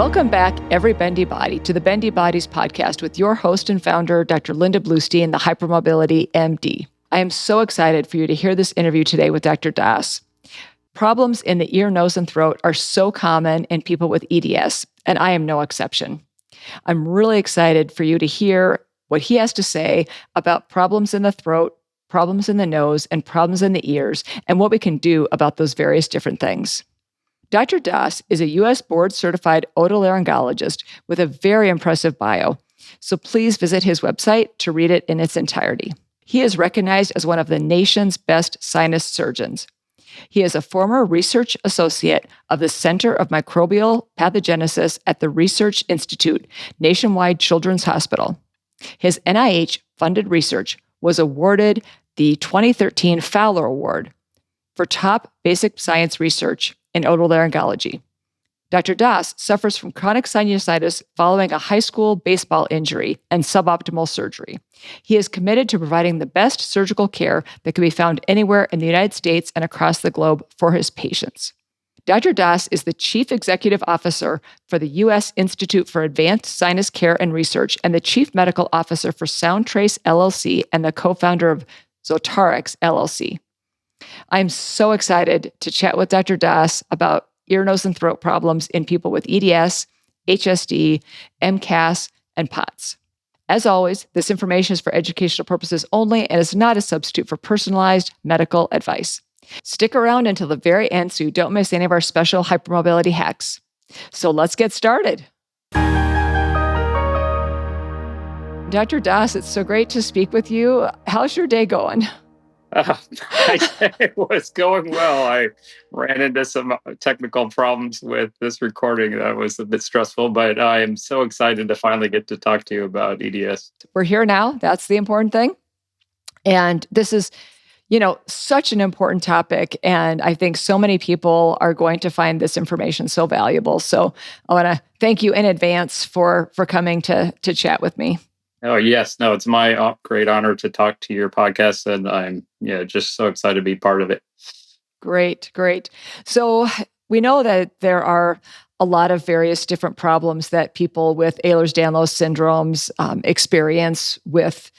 Welcome back, every Bendy Body, to the Bendy Bodies podcast with your host and founder, Dr. Linda Bluestein, the Hypermobility MD. I am so excited for you to hear this interview today with Dr. Das. Problems in the ear, nose, and throat are so common in people with EDS, and I am no exception. I'm really excited for you to hear what he has to say about problems in the throat, problems in the nose, and problems in the ears, and what we can do about those various different things. Dr. Das is a U.S. board-certified otolaryngologist with a very impressive bio, so please visit his website to read it in its entirety. He is recognized as one of the nation's best sinus surgeons. He is a former research associate of the Center of Microbial Pathogenesis at the Research Institute, Nationwide Children's Hospital. His NIH-funded research was awarded the 2013 Fowler Award for top basic science research in otolaryngology. Dr. Das suffers from chronic sinusitis following a high school baseball injury and suboptimal surgery. He is committed to providing the best surgical care that can be found anywhere in the United States and across the globe for his patients. Dr. Das is the Chief Executive Officer for the U.S. Institute for Advanced Sinus Care and Research and the Chief Medical Officer for Soundtrace LLC and the co-founder of Zotarix LLC. I'm so excited to chat with Dr. Das about ear, nose, and throat problems in people with EDS, HSD, MCAS, and POTS. As always, this information is for educational purposes only and is not a substitute for personalized medical advice. Stick around until the very end so you don't miss any of our special hypermobility hacks. So let's get started. Dr. Das, it's so great to speak with you. How's your day going? It was going well. I ran into some technical problems with this recording that was a bit stressful, but I am so excited to finally get to talk to you about EDS. We're here now. That's the important thing. And this is, such an important topic. And I think so many people are going to find this information so valuable. So I want to thank you in advance for coming to chat with me. Oh, yes. No, it's my great honor to talk to your podcast, and I'm just so excited to be part of it. Great. So we know that there are a lot of various different problems that people with Ehlers-Danlos syndromes experience with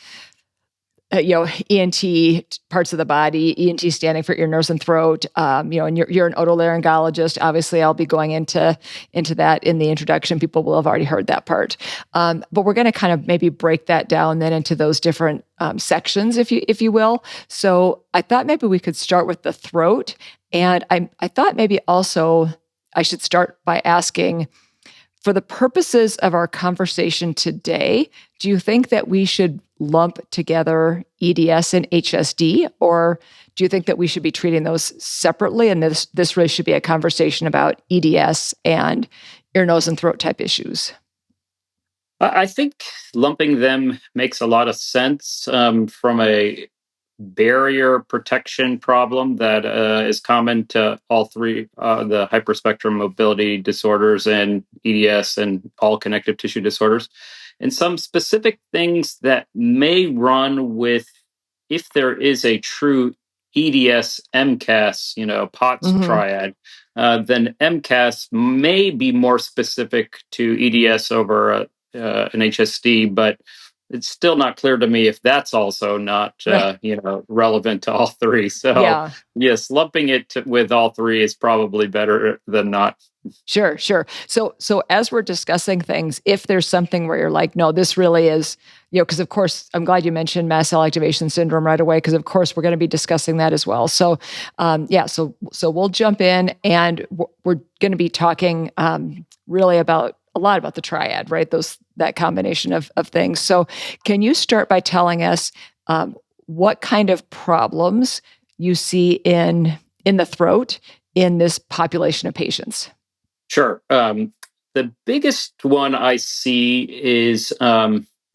ENT parts of the body, ENT standing for ear, nose, and throat. And you're an otolaryngologist. Obviously, I'll be going into that in the introduction. People will have already heard that part. But we're going to kind of maybe break that down then into those different sections, if you will. So I thought maybe we could start with the throat. And I thought maybe also I should start by asking, for the purposes of our conversation today, do you think that we should lump together EDS and HSD, or do you think that we should be treating those separately? And this really should be a conversation about EDS and ear, nose, and throat type issues. I think lumping them makes a lot of sense from a barrier protection problem that is common to all three, the hyperspectrum mobility disorders and EDS and all connective tissue disorders. And some specific things that may run with, if there is a true EDS MCAS, POTS triad, then MCAS may be more specific to EDS over an HSD, but it's still not clear to me if that's also not, relevant to all three. So yes, lumping it with all three is probably better than not. Sure. So as we're discussing things, if there's something where you're like, no, this really is, because of course, I'm glad you mentioned mast cell activation syndrome right away, because of course we're going to be discussing that as well. So, so we'll jump in and we're going to be talking really about a lot about the triad, right? That combination of things. So can you start by telling us what kind of problems you see in the throat in this population of patients? Sure. The biggest one I see is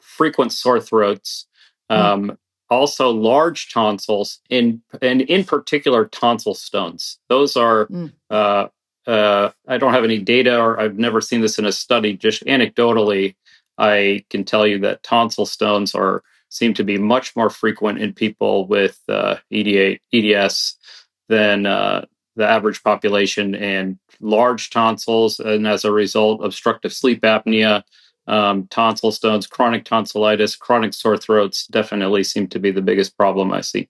frequent sore throats, also large tonsils, and in particular tonsil stones. Those are, I don't have any data, or I've never seen this in a study. Just anecdotally, I can tell you that tonsil stones seem to be much more frequent in people with EDS than the average population, and large tonsils, and as a result, obstructive sleep apnea, tonsil stones, chronic tonsillitis, chronic sore throats definitely seem to be the biggest problem I see.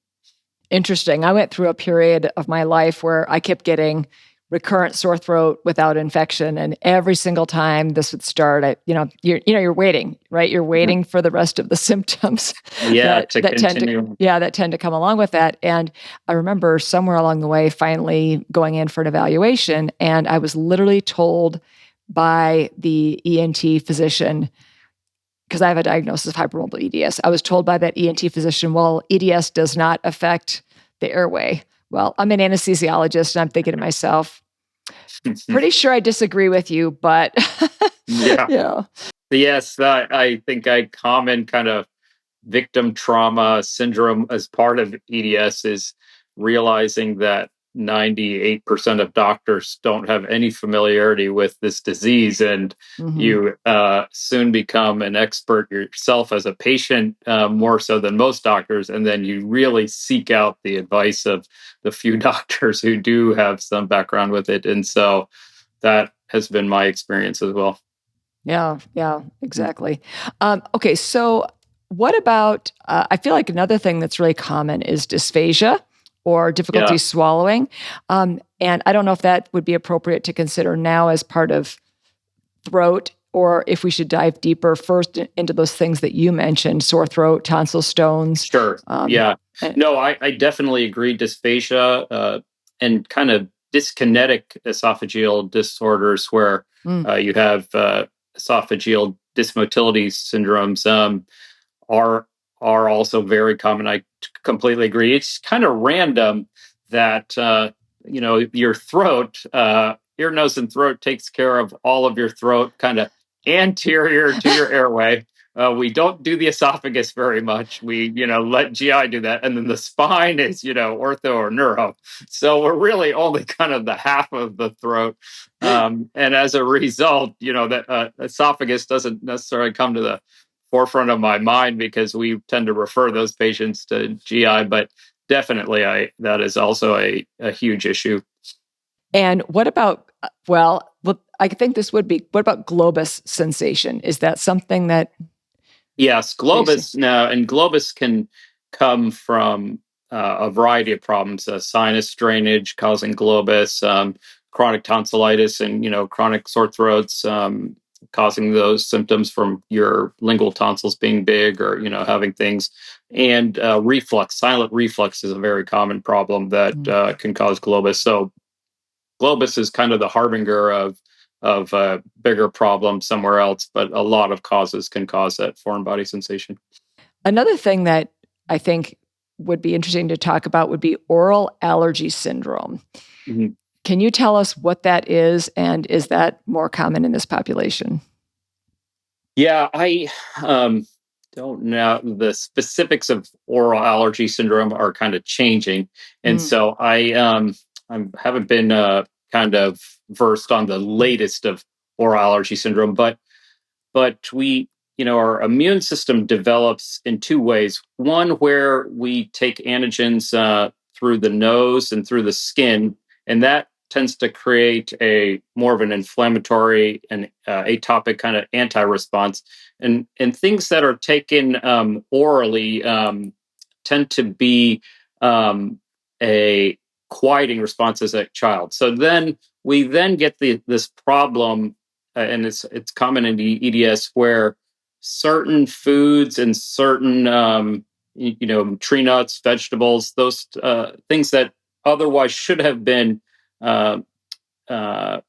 Interesting. I went through a period of my life where I kept getting recurrent sore throat without infection, and every single time this would start, you're waiting, right? You're Mhm. waiting for the rest of the symptoms Yeah, to that tend to continue. that tend to come along with that. And I remember somewhere along the way, finally going in for an evaluation, and I was literally told by the ENT physician, because I have a diagnosis of hypermobile EDS. I was told by that ENT physician, well, EDS does not affect the airway. Well, I'm an anesthesiologist, and I'm thinking to myself, pretty sure I disagree with you, but Yeah. yeah. Yes, I think a common kind of victim trauma syndrome as part of EDS is realizing that 98% of doctors don't have any familiarity with this disease, and Mhm. you soon become an expert yourself as a patient, more so than most doctors, and then you really seek out the advice of the few doctors who do have some background with it, and so that has been my experience as well. Yeah, exactly. Okay, so what about, I feel like another thing that's really common is dysphagia or difficulty Yeah. swallowing. And I don't know if that would be appropriate to consider now as part of throat, or if we should dive deeper first into those things that you mentioned: sore throat, tonsil stones. Sure. Um, Yeah. and- No, I definitely agree. Dysphagia and kind of dyskinetic esophageal disorders where mm, you have esophageal dysmotility syndromes are are also very common. I completely agree. It's kind of random that your throat, ear, nose, and throat takes care of all of your throat, kind of anterior to your airway. We don't do the esophagus very much. We, let GI do that. And then the spine is, ortho or neuro. So we're really only kind of the half of the throat. And as a result, that esophagus doesn't necessarily come to the forefront of my mind because we tend to refer those patients to GI, but definitely that is also a huge issue. and what about, well, I think this would be, what about globus sensation? Is that something that Yes, you see? globus now, and globus can come from a variety of problems: sinus drainage causing globus, chronic tonsillitis, and chronic sore throats causing those symptoms from your lingual tonsils being big or having things, and reflux. Silent reflux is a very common problem that Mm. can cause globus. So globus is kind of the harbinger of a bigger problem somewhere else, but a lot of causes can cause that foreign body sensation. Another thing that I think would be interesting to talk about would be oral allergy syndrome. Mhm. Can you tell us what that is, and is that more common in this population? Yeah, I don't know. The specifics of oral allergy syndrome are kind of changing, and Mm, so I haven't been kind of versed on the latest of oral allergy syndrome, but we our immune system develops in two ways. One where we take antigens through the nose and through the skin, and that tends to create a more of an inflammatory and atopic kind of anti-response, and things that are taken orally tend to be um, a quieting response as a child. So then we then get this problem, and it's common in the EDS where certain foods and certain tree nuts, vegetables, those things that otherwise should have been uh,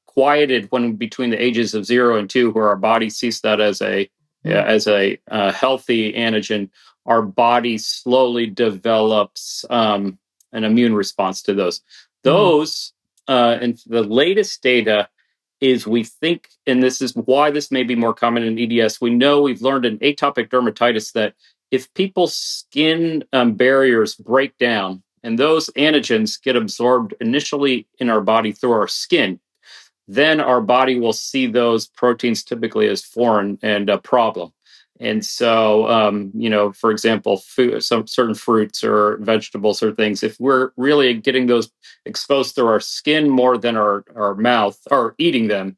quieted when between the ages of 0 and 2, where our body sees that as a mm, healthy antigen, our body slowly develops an immune response to those. mm, Those and the latest data is we think, and this is why this may be more common in EDS. We know we've learned in atopic dermatitis that if people's skin barriers break down and those antigens get absorbed initially in our body through our skin, then our body will see those proteins typically as foreign and a problem. And so, for example, some certain fruits or vegetables or things, if we're really getting those exposed through our skin more than our mouth, or eating them,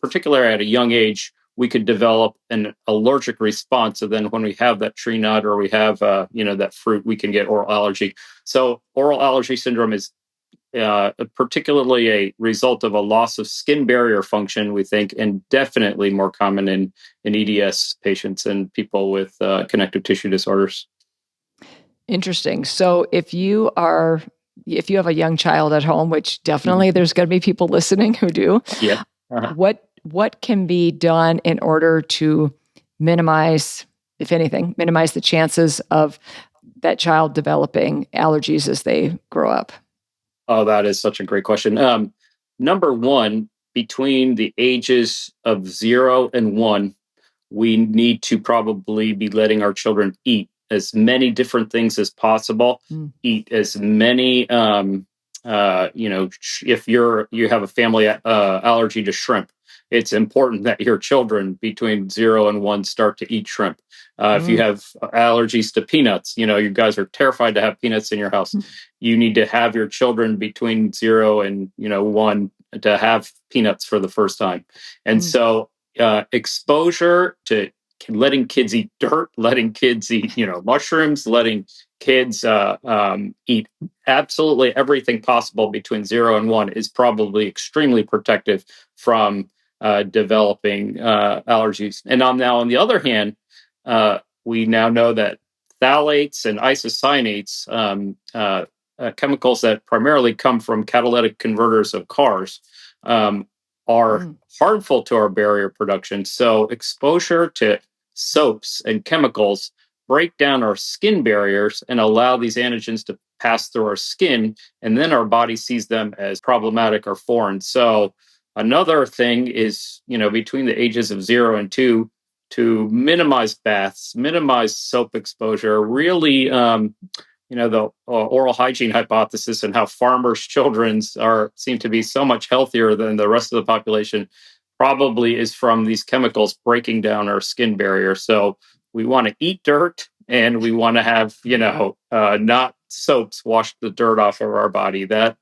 particularly at a young age, we could develop an allergic response. So then when we have that tree nut or we have, that fruit, we can get oral allergy. So oral allergy syndrome is particularly a result of a loss of skin barrier function, we think, and definitely more common in EDS patients and people with connective tissue disorders. Interesting. So if you have a young child at home, which definitely there's going to be people listening who do, Yeah. Uh-huh. What can be done in order to minimize, if anything, minimize the chances of that child developing allergies as they grow up? Oh, that is such a great question. Number one, between the ages of 0 and 1, we need to probably be letting our children eat as many different things as possible. Eat as many, if you have a family allergy to shrimp, it's important that your children between 0 and 1 start to eat shrimp. If you have allergies to peanuts, you guys are terrified to have peanuts in your house. You need to have your children between 0 and 1 to have peanuts for the first time. And so exposure to letting kids eat dirt, letting kids eat, mushrooms, letting kids eat absolutely everything possible between 0 and 1 is probably extremely protective from developing allergies. And on the other hand, we now know that phthalates and isocyanates, chemicals that primarily come from catalytic converters of cars, are harmful to our barrier production. So exposure to soaps and chemicals break down our skin barriers and allow these antigens to pass through our skin, and then our body sees them as problematic or foreign. So another thing is, between the ages of 0 and 2, to minimize baths, minimize soap exposure, really, the oral hygiene hypothesis and how farmers' children's seem to be so much healthier than the rest of the population probably is from these chemicals breaking down our skin barrier. So we want to eat dirt, and we want to have, not soaps wash the dirt off of our body. That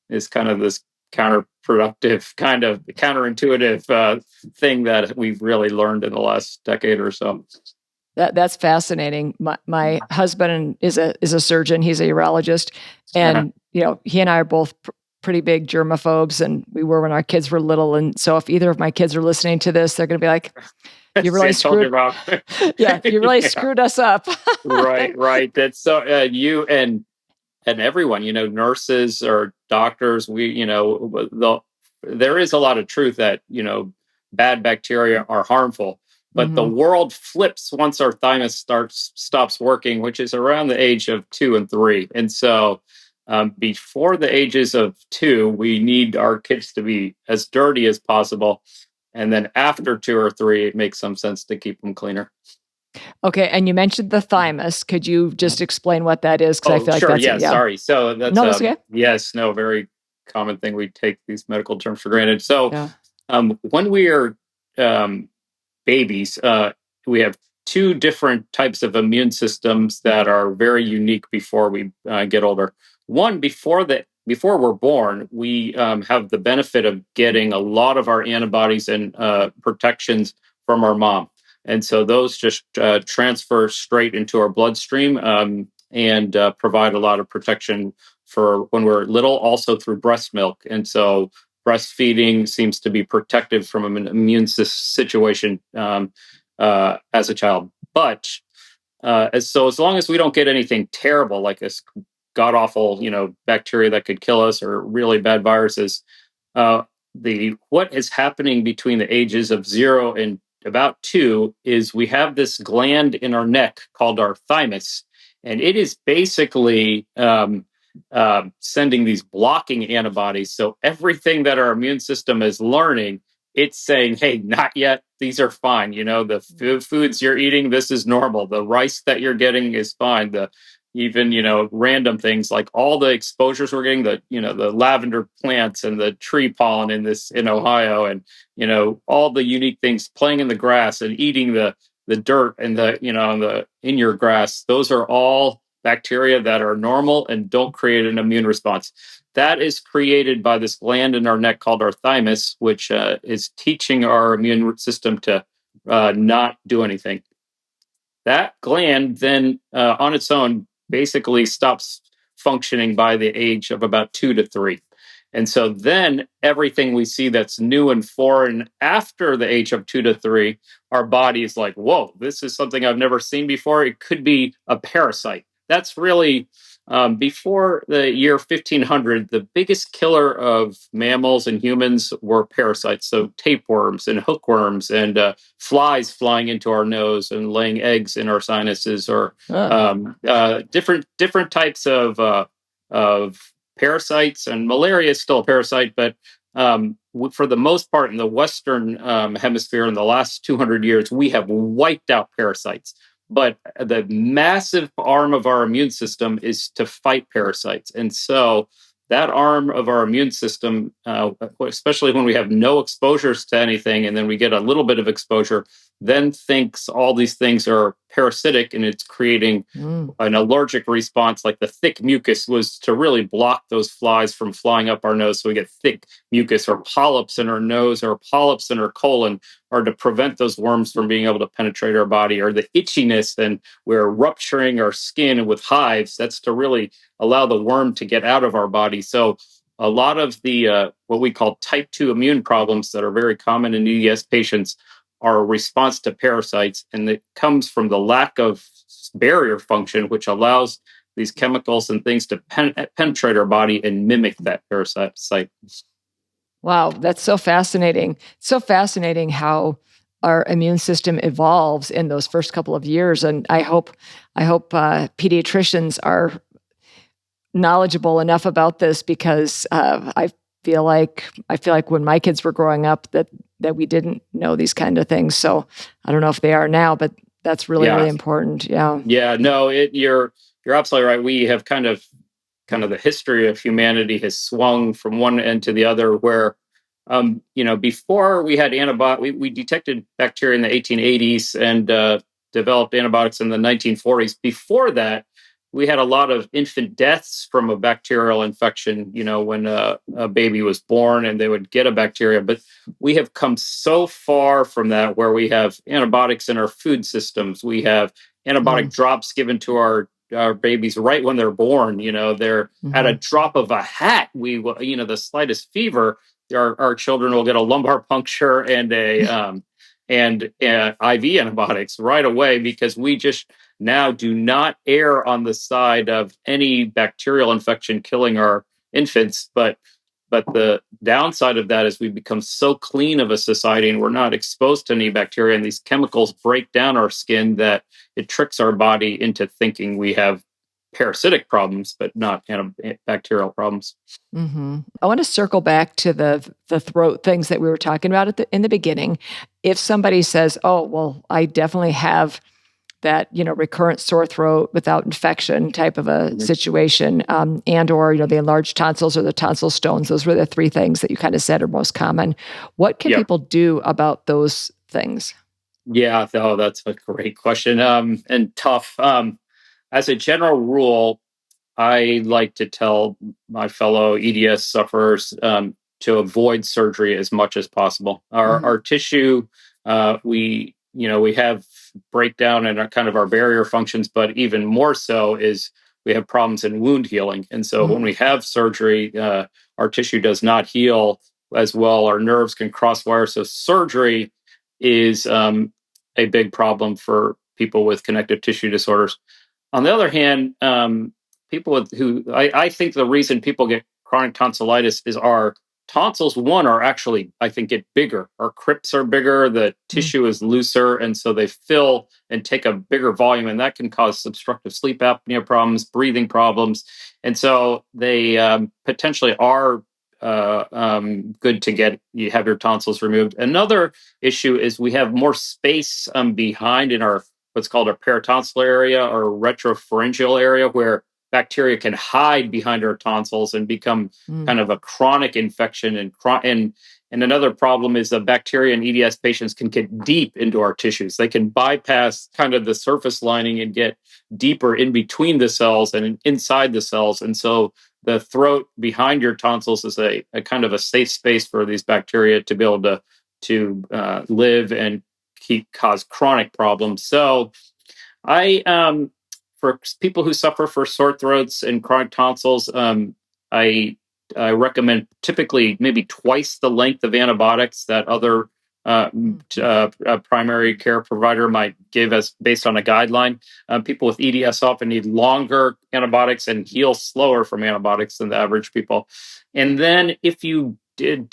is kind of this counterproductive, kind of counterintuitive thing that we've really learned in the last decade or so. That's fascinating. My husband is a surgeon. He's a urologist, and he and I are both pretty big germaphobes, and we were when our kids were little. And so, if either of my kids are listening to this, they're going to be like, "You really screwed, you really screwed us up." Right. That's so you and everyone, nurses or doctors. There is a lot of truth that bad bacteria are harmful. But the world flips once our thymus stops working, which is around the age of 2 and 3. And so before the ages of 2, we need our kids to be as dirty as possible. And then after 2 or 3, it makes some sense to keep them cleaner. Okay. And you mentioned the thymus. Could you just explain what that is? Because I feel like sure. that's Sorry. So that's okay. Yes, no, very common thing. We take these medical terms for granted. So when we are babies, we have 2 different types of immune systems that are very unique before we get older. One, before we're born, we have the benefit of getting a lot of our antibodies and protections from our mom. And so those just transfer straight into our bloodstream and provide a lot of protection for when we're little, also through breast milk. And so breastfeeding seems to be protective from an immune situation as a child. But as long as we don't get anything terrible like this god awful, bacteria that could kill us or really bad viruses, what is happening between the ages of 0 and about 2 is we have this gland in our neck called our thymus, and it is basically sending these blocking antibodies. So everything that our immune system is learning, it's saying, hey, not yet. These are fine. The foods you're eating, this is normal. The rice that you're getting is fine. Even random things like all the exposures we're getting, the lavender plants and the tree pollen in Ohio, and all the unique things, playing in the grass and eating the the dirt and the in your grass, those are all bacteria that are normal and don't create an immune response. That is created by this gland in our neck called our thymus, which is teaching our immune system to not do anything. That gland then on its own basically stops functioning by the age of about 2 to 3. And so then everything we see that's new and foreign after the age of 2 to 3, our body is like, whoa, this is something I've never seen before. It could be a parasite. That's really before the year 1500, the biggest killer of mammals and humans were parasites. So tapeworms and hookworms and flies flying into our nose and laying eggs in our sinuses, or different types of parasites. And malaria is still a parasite, but for the most part in the Western hemisphere in the last 200 years, we have wiped out parasites. But the massive arm of our immune system is to fight parasites. And so that arm of our immune system, especially when we have no exposures to anything, and then we get a little bit of exposure, then thinks all these things are parasitic, and it's creating an allergic response. Like the thick mucus was to really block those flies from flying up our nose. So we get thick mucus, or polyps in our nose, or polyps in our colon, or to prevent those worms from being able to penetrate our body, or the itchiness, and we're rupturing our skin with hives. That's to really allow the worm to get out of our body. So a lot of the what we call type 2 immune problems that are very common in EDS patients are a response to parasites, and it comes from the lack of barrier function, which allows these chemicals and things to penetrate our body and mimic that parasite. Wow, that's so fascinating. So fascinating how our immune system evolves in those first couple of years, and I hope pediatricians are knowledgeable enough about this, because I feel like when my kids were growing up that we didn't know these kind of things. So I don't know if they are now, but that's really important. Yeah. Yeah. No, you're absolutely right. We have kind of the history of humanity has swung from one end to the other, where before we had antibiotics, we detected bacteria in the 1880s and developed antibiotics in the 1940s. Before that, we had a lot of infant deaths from a bacterial infection, when a baby was born and they would get a bacteria. But we have come so far from that, where we have antibiotics in our food systems. We have antibiotic drops given to our babies right when they're born. They're at a drop of a hat. The slightest fever, our children will get a lumbar puncture and and IV antibiotics right away, because we just now do not err on the side of any bacterial infection killing our infants. But the downside of that is we become so clean of a society, and we're not exposed to any bacteria, and these chemicals break down our skin that it tricks our body into thinking we have parasitic problems, but not bacterial problems. Mm-hmm. I want to circle back to the throat things that we were talking about in the beginning. If somebody says, "Oh, well, I definitely have that, recurrent sore throat without infection type of a situation, and or the enlarged tonsils or the tonsil stones," those were the three things that you kind of said are most common. What can people do about those things? Yeah, that's a great question, and tough. As a general rule, I like to tell my fellow EDS sufferers to avoid surgery as much as possible. Our tissue, we have breakdown in our barrier functions, but even more so is we have problems in wound healing. And so when we have surgery, our tissue does not heal as well. Our nerves can crosswire. So surgery is a big problem for people with connective tissue disorders. On the other hand, people I think the reason people get chronic tonsillitis is our tonsils, are actually, I think, get bigger. Our crypts are bigger, the tissue is looser, and so they fill and take a bigger volume, and that can cause obstructive sleep apnea problems, breathing problems. And so they potentially are good to have your tonsils removed. Another issue is we have more space behind in our what's called our peritonsillar area or retropharyngeal area, where bacteria can hide behind our tonsils and become kind of a chronic infection. And another problem is that bacteria in EDS patients can get deep into our tissues. They can bypass kind of the surface lining and get deeper in between the cells and inside the cells. And so the throat behind your tonsils is a kind of a safe space for these bacteria to be able to live and cause chronic problems. So I for people who suffer for sore throats and chronic tonsils, I recommend typically maybe twice the length of antibiotics that other primary care provider might give us based on a guideline. People with EDS often need longer antibiotics and heal slower from antibiotics than the average people. And then if you did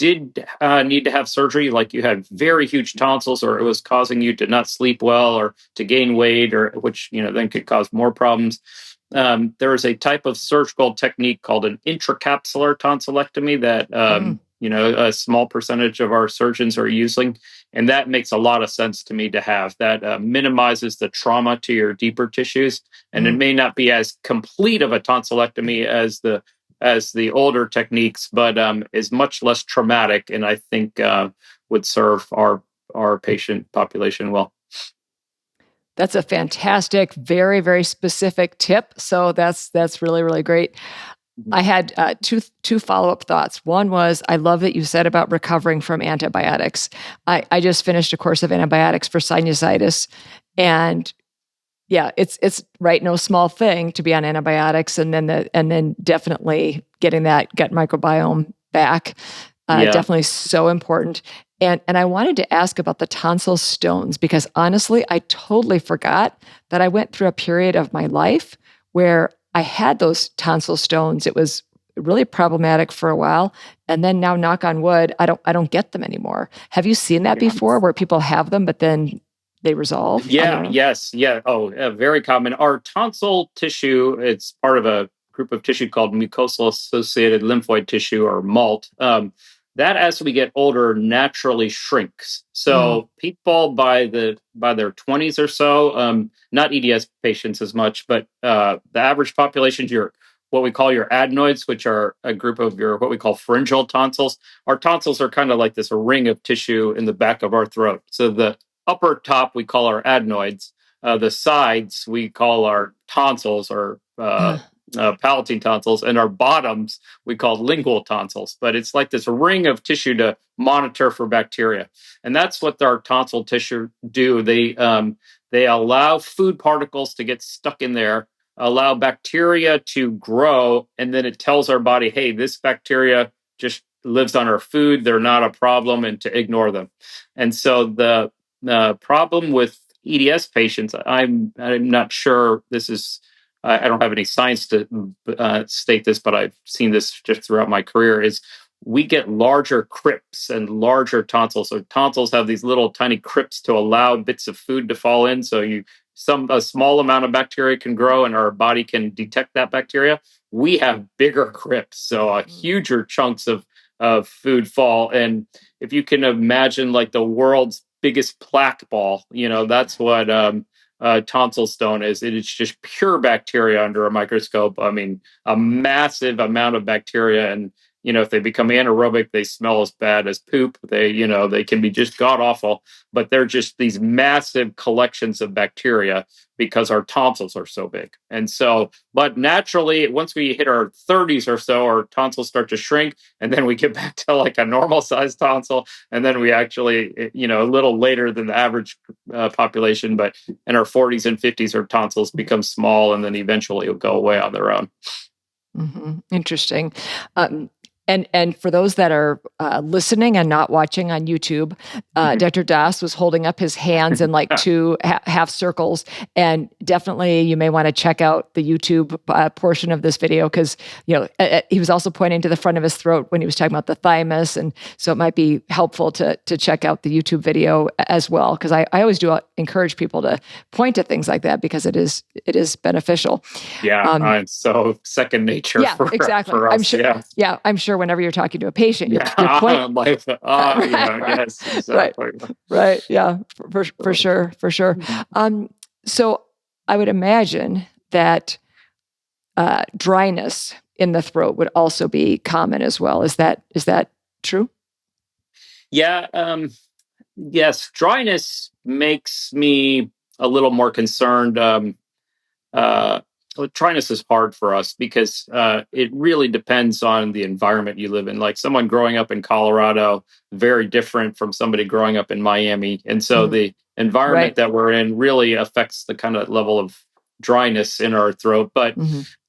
need to have surgery, like you had very huge tonsils, or it was causing you to not sleep well, or to gain weight, or which then could cause more problems. There is a type of surgical technique called an intracapsular tonsillectomy that a small percentage of our surgeons are using, and that makes a lot of sense to me to have. That minimizes the trauma to your deeper tissues, and it may not be as complete of a tonsillectomy as the older techniques, but is much less traumatic, and I think would serve our patient population well. That's a fantastic, very, very specific tip. So that's really, really great. I had two follow-up thoughts. One was, I love that you said about recovering from antibiotics. I just finished a course of antibiotics for sinusitis, and yeah, it's right, no small thing to be on antibiotics, and then definitely getting that gut microbiome back. Definitely so important. And I wanted to ask about the tonsil stones, because honestly, I totally forgot that I went through a period of my life where I had those tonsil stones. It was really problematic for a while, and then now, knock on wood, I don't get them anymore. Have you seen that before, where people have them but then they resolve? Yes. Very common. Our tonsil tissue, it's part of a group of tissue called mucosal associated lymphoid tissue, or MALT. That, as we get older, naturally shrinks. So people by their 20s or so, not EDS patients as much, but the average population, what we call your adenoids, which are a group of your what we call pharyngeal tonsils. Our tonsils are kind of like this ring of tissue in the back of our throat. So the upper top we call our adenoids. The sides we call our tonsils, or palatine tonsils, and our bottoms we call lingual tonsils. But it's like this ring of tissue to monitor for bacteria, and that's what our tonsil tissue do. They allow food particles to get stuck in there, allow bacteria to grow, and then it tells our body, hey, this bacteria just lives on our food, they're not a problem, and to ignore them. And so the problem with EDS patients, I'm not sure this is, I don't have any science to state this, but I've seen this just throughout my career, is we get larger crypts and larger tonsils. So tonsils have these little tiny crypts to allow bits of food to fall in. So a small amount of bacteria can grow, and our body can detect that bacteria. We have bigger crypts, so huger chunks of food fall. And if you can imagine, like, the world's biggest plaque ball, that's what tonsil stone is. It is just pure bacteria under a microscope. I mean, a massive amount of bacteria. And if they become anaerobic, they smell as bad as poop. They can be just god awful, but they're just these massive collections of bacteria because our tonsils are so big. And so, but naturally, once we hit our 30s or so, our tonsils start to shrink, and then we get back to like a normal sized tonsil. And then we actually, a little later than the average population, but in our 40s and 50s, our tonsils become small, and then eventually it'll go away on their own. Interesting. And for those that are listening and not watching on YouTube, Dr. Das was holding up his hands in like two half circles. And definitely you may want to check out the YouTube portion of this video, because he was also pointing to the front of his throat when he was talking about the thymus. And so it might be helpful to check out the YouTube video as well, because I always do encourage people to point to things like that, because it is beneficial. Yeah, it's so second nature for exactly. us. I'm sure. I'm sure whenever you're talking to a patient, you're pointing. Yes, exactly. Right. Yeah, for sure. So I would imagine that dryness in the throat would also be common as well. Is that true? Yeah. Yes. Dryness makes me a little more concerned. Uh, Dryness is hard for us because it really depends on the environment you live in. Like someone growing up in Colorado, very different from somebody growing up in Miami. And so the environment Right. that we're in really affects the kind of level of dryness in our throat. But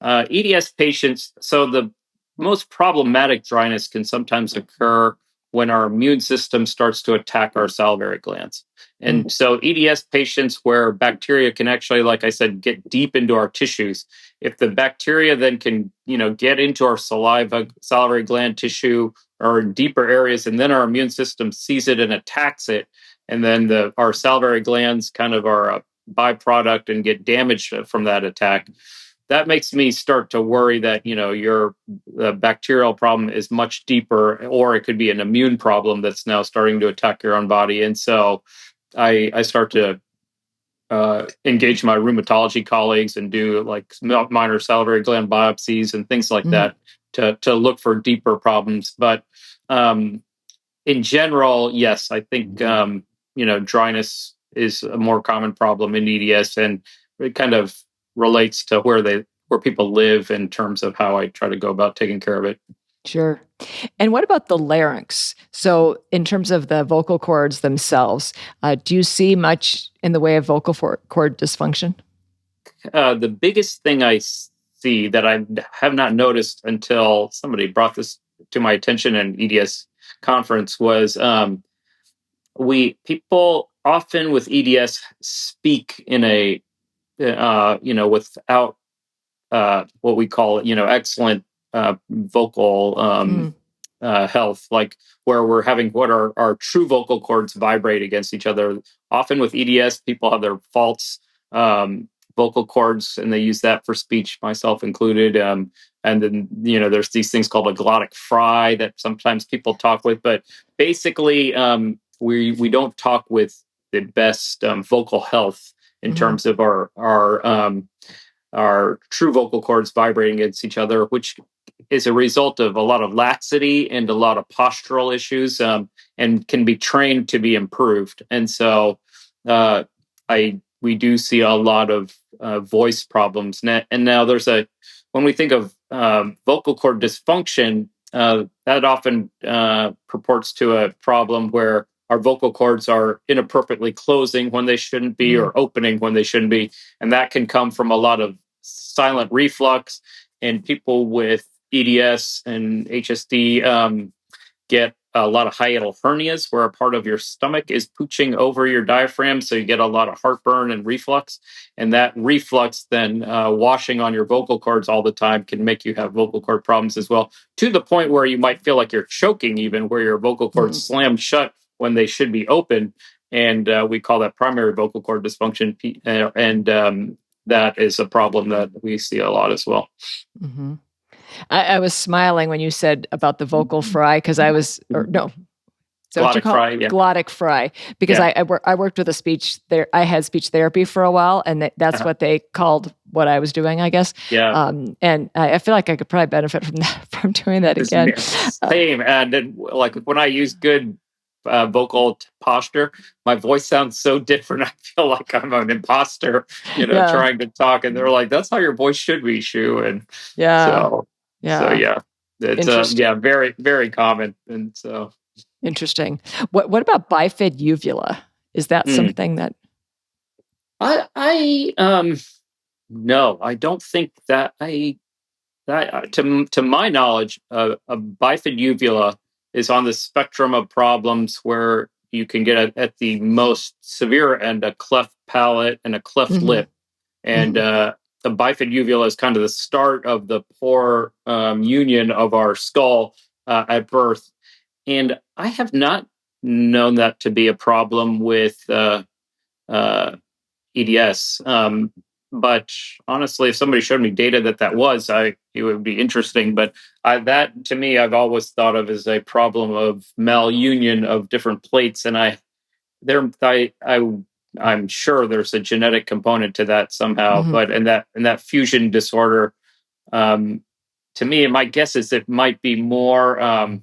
EDS patients, so the most problematic dryness can sometimes occur when our immune system starts to attack our salivary glands. And so EDS patients where bacteria can actually, like I said, get deep into our tissues. If the bacteria then can, get into our salivary gland tissue or deeper areas, and then our immune system sees it and attacks it, and then our salivary glands kind of are a byproduct and get damaged from that attack. That makes me start to worry that your bacterial problem is much deeper, or it could be an immune problem that's now starting to attack your own body. And so I start to engage my rheumatology colleagues and do like minor salivary gland biopsies and things like that to look for deeper problems. But in general, yes, I think dryness is a more common problem in EDS, and it kind of relates to where people live in terms of how I try to go about taking care of it. Sure. And what about the larynx? So, in terms of the vocal cords themselves, do you see much in the way of vocal cord dysfunction? The biggest thing I see that I have not noticed until somebody brought this to my attention in EDS conference was people often with EDS speak in a without what we call excellent vocal health, like where we're having what our true vocal cords vibrate against each other. Often with EDS, people have their false vocal cords, and they use that for speech, myself included. And then there's these things called a glottic fry that sometimes people talk with, but basically we don't talk with the best vocal health in terms of our true vocal cords vibrating against each other, which is a result of a lot of laxity and a lot of postural issues, and can be trained to be improved. And so uh, we do see a lot of voice problems. And now when we think of vocal cord dysfunction, that often purports to a problem where our vocal cords are inappropriately closing when they shouldn't be, or opening when they shouldn't be. And that can come from a lot of silent reflux, and people with EDS and HSD get a lot of hiatal hernias where a part of your stomach is pooching over your diaphragm. So you get a lot of heartburn and reflux. And that reflux then washing on your vocal cords all the time can make you have vocal cord problems as well, to the point where you might feel like you're choking, even where your vocal cords slammed shut when they should be open. And we call that primary vocal cord dysfunction. And that is a problem that we see a lot as well. Mm-hmm. I was smiling when you said about the vocal fry, because is that what you call fry, yeah. Glottic fry? Because I worked with I had speech therapy for a while, and that's what they called what I was doing, I guess. Yeah. And I feel like I could probably benefit from doing that again. Same. And then, like when I use good vocal posture, my voice sounds so different. I feel like I'm an imposter, trying to talk. And they're like, "That's how your voice should be, Shu." And so it's very, very common. And so interesting. What about bifid uvula? Is that something that no, I don't think that to my knowledge, a bifid uvula is on the spectrum of problems where you can get at the most severe end a cleft palate and a cleft lip, and the bifid uvula is kind of the start of the poor union of our skull at birth. And I have not known that to be a problem with EDS. But honestly, if somebody showed me data that was, it would be interesting. But that to me, I've always thought of as a problem of malunion of different plates, and I'm sure there's a genetic component to that somehow. But in that fusion disorder, to me, my guess is it might be more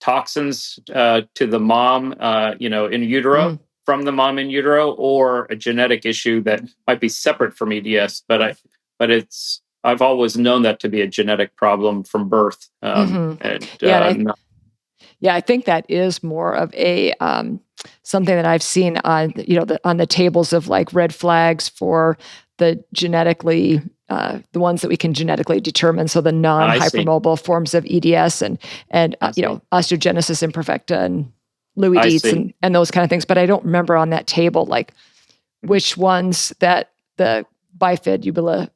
toxins to the mom, in utero, from the mom in utero, or a genetic issue that might be separate from EDS. But I've always known that to be a genetic problem from birth. I think that is more of a something that I've seen on on the tables of like red flags for the genetically the ones that we can genetically determine. So the non-hypermobile forms of EDS and osteogenesis imperfecta and Louis Dietz and those kind of things. But I don't remember on that table like which ones that the Bifid uvula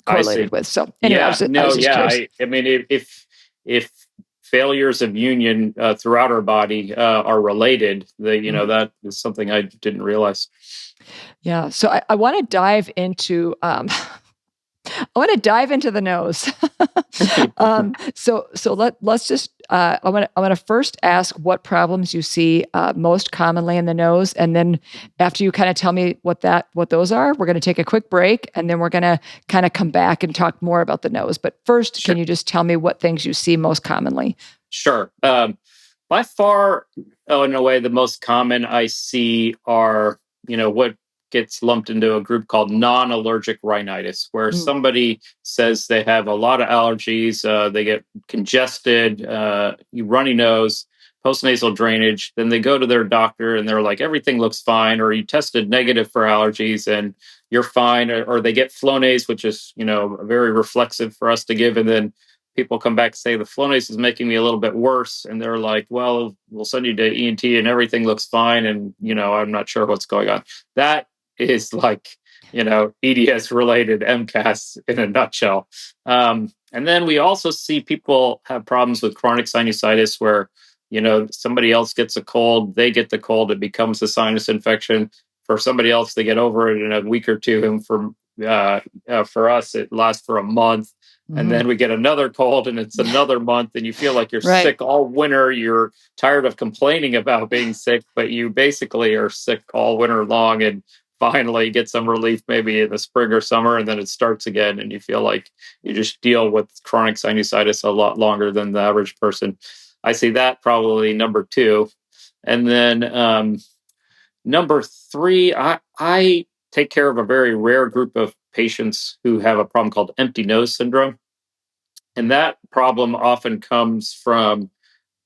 correlated with. So anyway, I was just curious. I mean, if failures of union throughout our body are related, that is something I didn't realize. Yeah. So I want to dive into the nose. Let's just I want to first ask what problems you see most commonly in the nose, and then after you kind of tell me what those are, we're going to take a quick break, and then we're going to kind of come back and talk more about the nose. But first, Can you just tell me what things you see most commonly? Sure. By far, in a way, the most common I see are what gets lumped into a group called non-allergic rhinitis, where somebody says they have a lot of allergies, they get congested, runny nose, postnasal drainage, then they go to their doctor and they're like, everything looks fine, or you tested negative for allergies and you're fine, or they get Flonase, which is, very reflexive for us to give, and then people come back and say the Flonase is making me a little bit worse, and they're like, well, we'll send you to ENT and everything looks fine, and I'm not sure what's going on. That is like, EDS related MCAS in a nutshell. And then we also see people have problems with chronic sinusitis where, somebody else gets a cold, they get the cold, it becomes a sinus infection. For somebody else, they get over it in a week or two. And for us, it lasts for a month. And then we get another cold and it's another month, and you feel like you're sick all winter. You're tired of complaining about being sick, but you basically are sick all winter long, and finally get some relief maybe in the spring or summer, and then it starts again, and you feel like you just deal with chronic sinusitis a lot longer than the average person. I see that probably number 2. And then number 3, I take care of a very rare group of patients who have a problem called empty nose syndrome. And that problem often comes from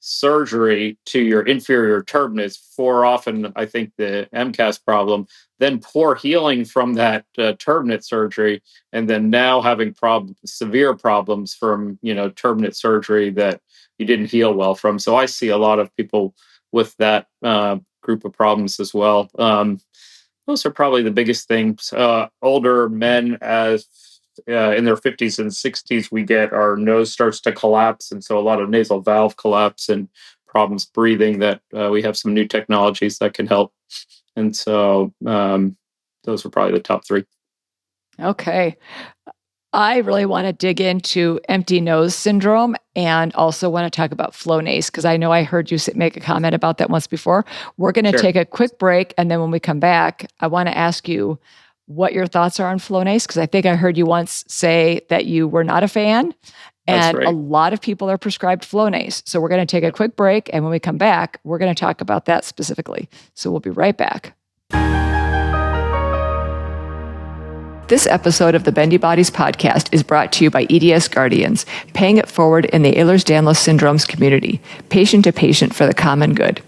surgery to your inferior turbinates, for often, I think, the MCAS problem, then poor healing from that turbinate surgery, and then now having severe problems from, turbinate surgery that you didn't heal well from. So I see a lot of people with that group of problems as well. Those are probably the biggest things. Older men, as in their 50s and 60s, we get our nose starts to collapse. And so a lot of nasal valve collapse and problems breathing that we have some new technologies that can help. And so those are probably the top 3. Okay. I really want to dig into empty nose syndrome and also want to talk about Flonase, because I know I heard you make a comment about that once before. We're going to take a quick break, and then when we come back, I want to ask you what your thoughts are on Flonase, because I think I heard you once say that you were not a fan, and a lot of people are prescribed Flonase. So we're going to take a quick break, and when we come back, we're going to talk about that specifically. So we'll be right back. This episode of the Bendy Bodies podcast is brought to you by EDS Guardians, paying it forward in the Ehlers-Danlos Syndrome's community, patient to patient for the common good.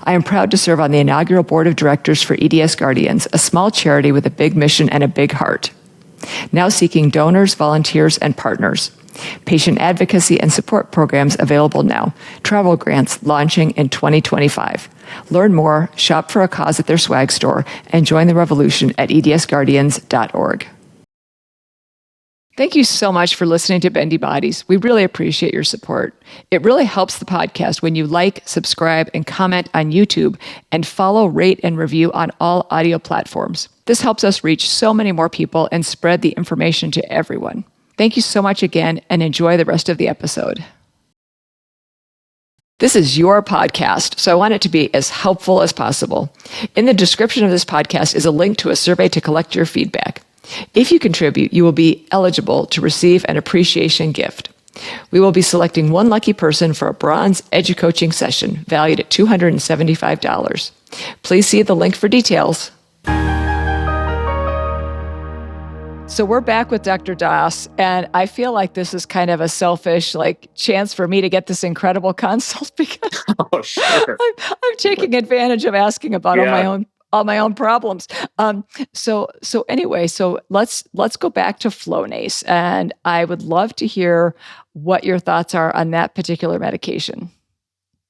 I am proud to serve on the inaugural board of directors for EDS Guardians, a small charity with a big mission and a big heart. Now seeking donors, volunteers, and partners. Patient advocacy and support programs available now. Travel grants launching in 2025. Learn more, shop for a cause at their swag store, and join the revolution at edsguardians.org. Thank you so much for listening to Bendy Bodies. We really appreciate your support. It really helps the podcast when you like, subscribe, and comment on YouTube, and follow, rate, and review on all audio platforms. This helps us reach so many more people and spread the information to everyone. Thank you so much again, and enjoy the rest of the episode. This is your podcast, so I want it to be as helpful as possible. In the description of this podcast is a link to a survey to collect your feedback. If you contribute, you will be eligible to receive an appreciation gift. We will be selecting one lucky person for a bronze edu-coaching session valued at $275. Please see the link for details. So we're back with Dr. Das, and I feel like this is kind of a selfish chance for me to get this incredible consult because Oh, sure. I'm taking advantage of asking about all my own problems. So anyway, let's go back to Flonase, and I would love to hear what your thoughts are on that particular medication.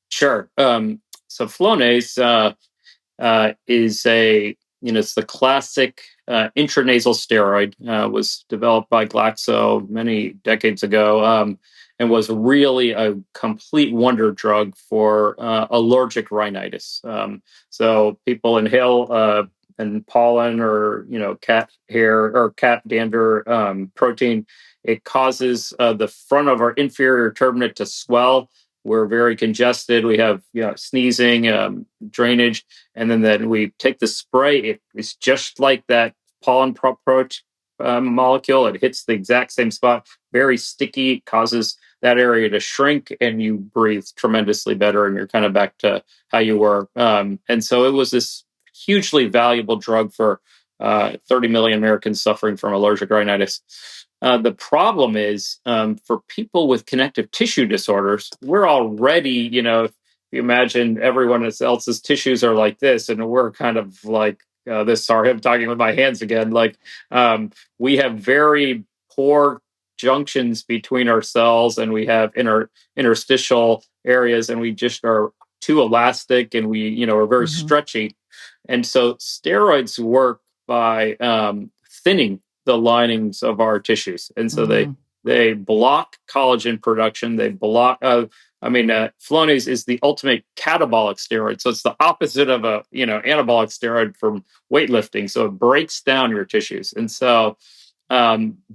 Sure. So Flonase is it's the classic intranasal steroid. Was developed by Glaxo many decades ago, and was really a complete wonder drug for allergic rhinitis. So people inhale and pollen or cat hair or cat dander protein. It causes the front of our inferior turbinate to swell. We're very congested. We have sneezing, drainage, and then we take the spray. It's just like that pollen molecule. It hits the exact same spot. Very sticky, causes that area to shrink, and you breathe tremendously better, and you're kind of back to how you were. And so it was this hugely valuable drug for 30 million Americans suffering from allergic rhinitis. The problem is for people with connective tissue disorders, we're already, if you imagine everyone else's tissues are like this, and we're kind of like this. Sorry, I'm talking with my hands again. We have very poor junctions between our cells, and we have interstitial areas, and we just are too elastic, and we, are very stretchy. And so steroids work by thinning the linings of our tissues, and so they block collagen production. They block. Flonase is the ultimate catabolic steroid, so it's the opposite of a anabolic steroid from weightlifting. So it breaks down your tissues, and so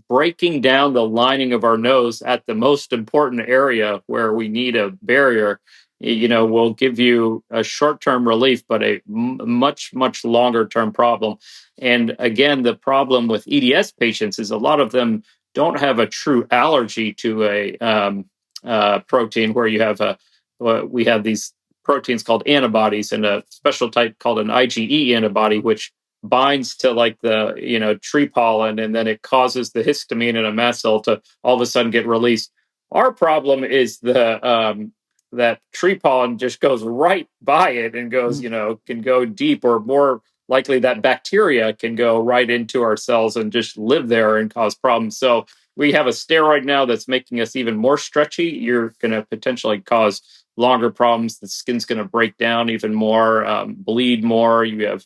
breaking down the lining of our nose at the most important area where we need a barrier, will give you a short-term relief, but a much, much longer-term problem. And again, the problem with EDS patients is a lot of them don't have a true allergy to a protein where you have we have these proteins called antibodies and a special type called an IgE antibody, which binds to the tree pollen, and then it causes the histamine in a mast cell to all of a sudden get released. Our problem is that tree pollen just goes right by it and goes, can go deep, or more likely that bacteria can go right into our cells and just live there and cause problems. So we have a steroid now that's making us even more stretchy. You're going to potentially cause longer problems. The skin's going to break down even more, bleed more. You have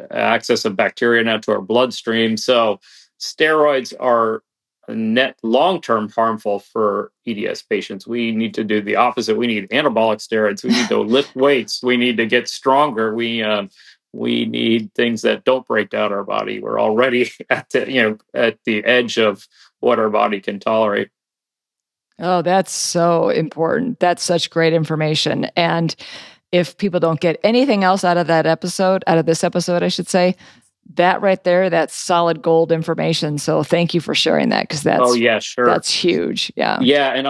access of bacteria now to our bloodstream. So steroids are net long-term harmful for EDS patients. We need to do the opposite. We need anabolic steroids. We need to lift weights. We need to get stronger. We need things that don't break down our body. We're already at the edge of what our body can tolerate. Oh, that's so important. That's such great information. And if people don't get anything else out of this episode, I should say, that right there, that's solid gold information. So thank you for sharing that, because that's huge. Yeah. Yeah. And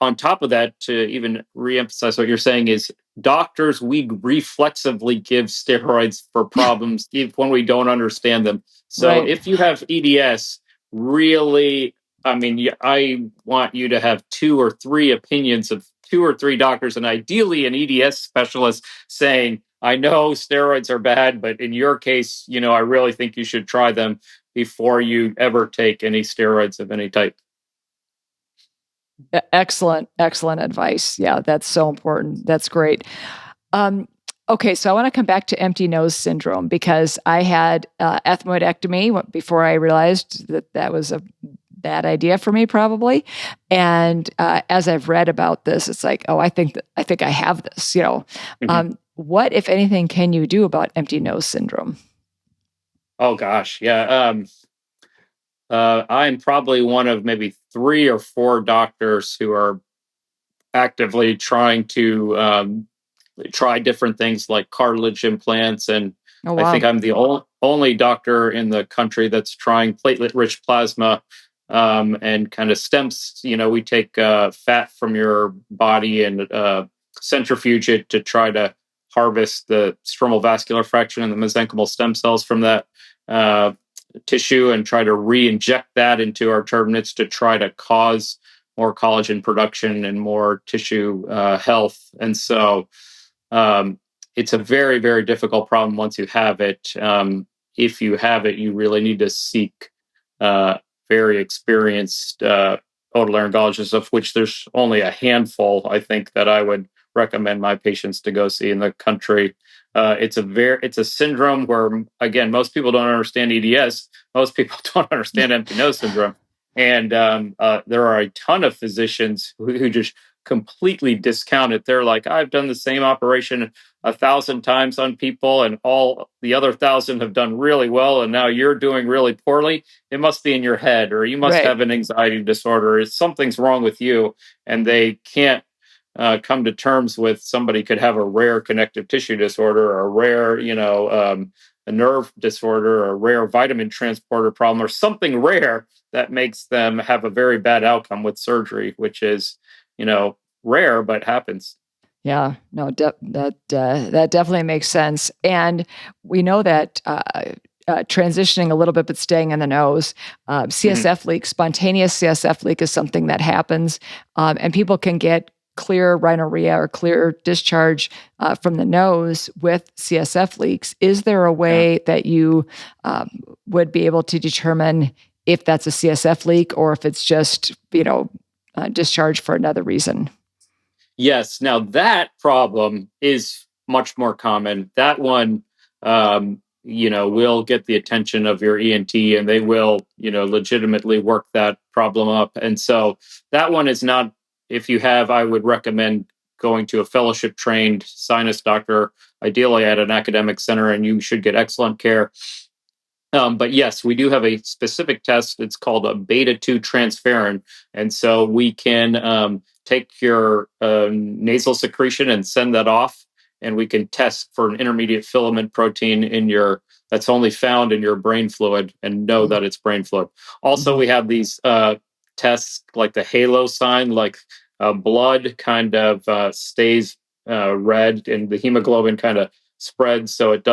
on top of that, to even reemphasize what you're saying, is doctors, we reflexively give steroids for problems even when we don't understand them. So if you have EDS, really, I want you to have 2 or 3 opinions of 2 or 3 doctors, and ideally an EDS specialist, saying, I know steroids are bad, but in your case, I really think you should try them before you ever take any steroids of any type. Excellent advice. Yeah, that's so important. That's great. Okay, so I want to come back to empty nose syndrome, because I had ethmoidectomy before I realized that was a bad idea for me, probably. And as I've read about this, it's like, oh, I think I have this. What, if anything, can you do about empty nose syndrome? Oh gosh, yeah. I'm probably one of maybe 3 or 4 doctors who are actively trying to try different things like cartilage implants, and I think I'm the only doctor in the country that's trying platelet-rich plasma and kind of stems. We take fat from your body and centrifuge it to try to harvest the stromal vascular fraction and the mesenchymal stem cells from that tissue and try to re-inject that into our turbinates to try to cause more collagen production and more tissue health. And so it's a very, very difficult problem once you have it. If you have it, you really need to seek very experienced otolaryngologists, of which there's only a handful, I think, that I would recommend my patients to go see in the country. It's a syndrome where, again, most people don't understand EDS. Most people don't understand empty nose syndrome. And there are a ton of physicians who just completely discount it. They're like, I've done the same operation 1,000 times on people, and all the other 1,000 have done really well, and now you're doing really poorly. It must be in your head, or you must have an anxiety disorder, or something's wrong with you. And they can't come to terms with somebody could have a rare connective tissue disorder, or a rare, a nerve disorder, or a rare vitamin transporter problem, or something rare that makes them have a very bad outcome with surgery, which is, rare, but happens. Yeah, no, that definitely makes sense. And we know that transitioning a little bit, but staying in the nose, CSF leak, spontaneous CSF leak is something that happens, and people can get clear rhinorrhea or clear discharge from the nose with CSF leaks. Is there a way that you would be able to determine if that's a CSF leak or if it's just, discharge for another reason? Yes. Now that problem is much more common. That one, will get the attention of your ENT, and they will, legitimately work that problem up. And so that one is not. If you have, I would recommend going to a fellowship trained sinus doctor, ideally at an academic center, and you should get excellent care. But yes, we do have a specific test. It's called a beta 2 transferrin. And so we can take your nasal secretion and send that off. And we can test for an intermediate filament protein that's only found in your brain fluid, and know that it's brain fluid. Also, we have these tests like the halo sign, like blood kind of stays red and the hemoglobin kind of spreads. So it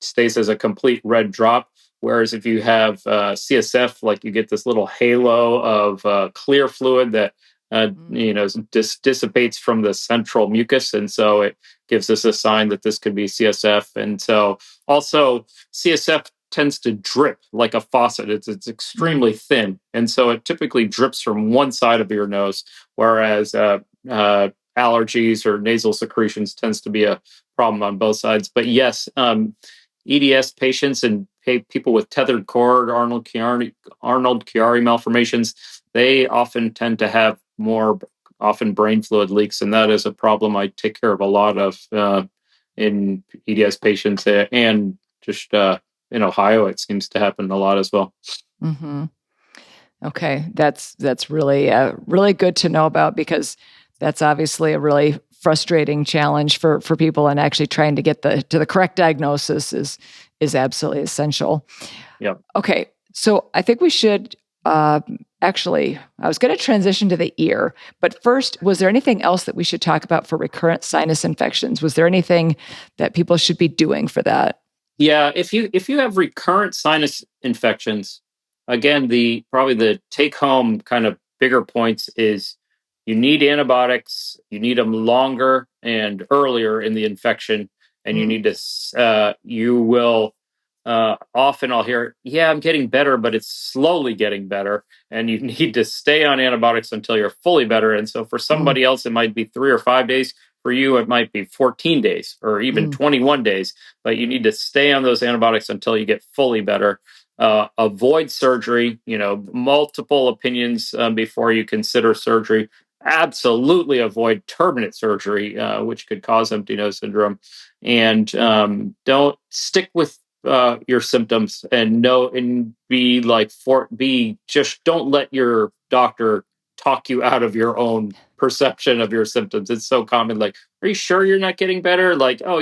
stays as a complete red drop. Whereas if you have CSF, like you get this little halo of clear fluid that dissipates from the central mucus, and so it gives us a sign that this could be CSF. And so also CSF tends to drip like a faucet. It's extremely thin, and so it typically drips from one side of your nose, whereas allergies or nasal secretions tends to be a problem on both sides. But yes, EDS patients and people with tethered cord, Arnold-Chiari malformations, they often tend to have more often brain fluid leaks, and that is a problem I take care of a lot of in EDS patients, and just in Ohio, it seems to happen a lot as well. Mm-hmm. Okay, that's really really good to know about, because that's obviously a really frustrating challenge for people, and actually trying to get to the correct diagnosis is absolutely essential. Yeah. Okay, so I think we should actually, I was going to transition to the ear, but first, was there anything else that we should talk about for recurrent sinus infections? Was there anything that people should be doing for that? Yeah, if you have recurrent sinus infections, again, probably the take home kind of bigger points is you need antibiotics, you need them longer and earlier in the infection, and you will often I'll hear, yeah, I'm getting better, but it's slowly getting better, and you need to stay on antibiotics until you're fully better. And so for somebody else, it might be 3 or 5 days. For you, it might be 14 days or even 21 days, but you need to stay on those antibiotics until you get fully better. Avoid surgery, multiple opinions before you consider surgery. Absolutely avoid turbinate surgery, which could cause empty nose syndrome. And don't stick with your symptoms, and just don't let your doctor talk you out of your own perception of your symptoms. It's so common. Like, are you sure you're not getting better? Like, oh,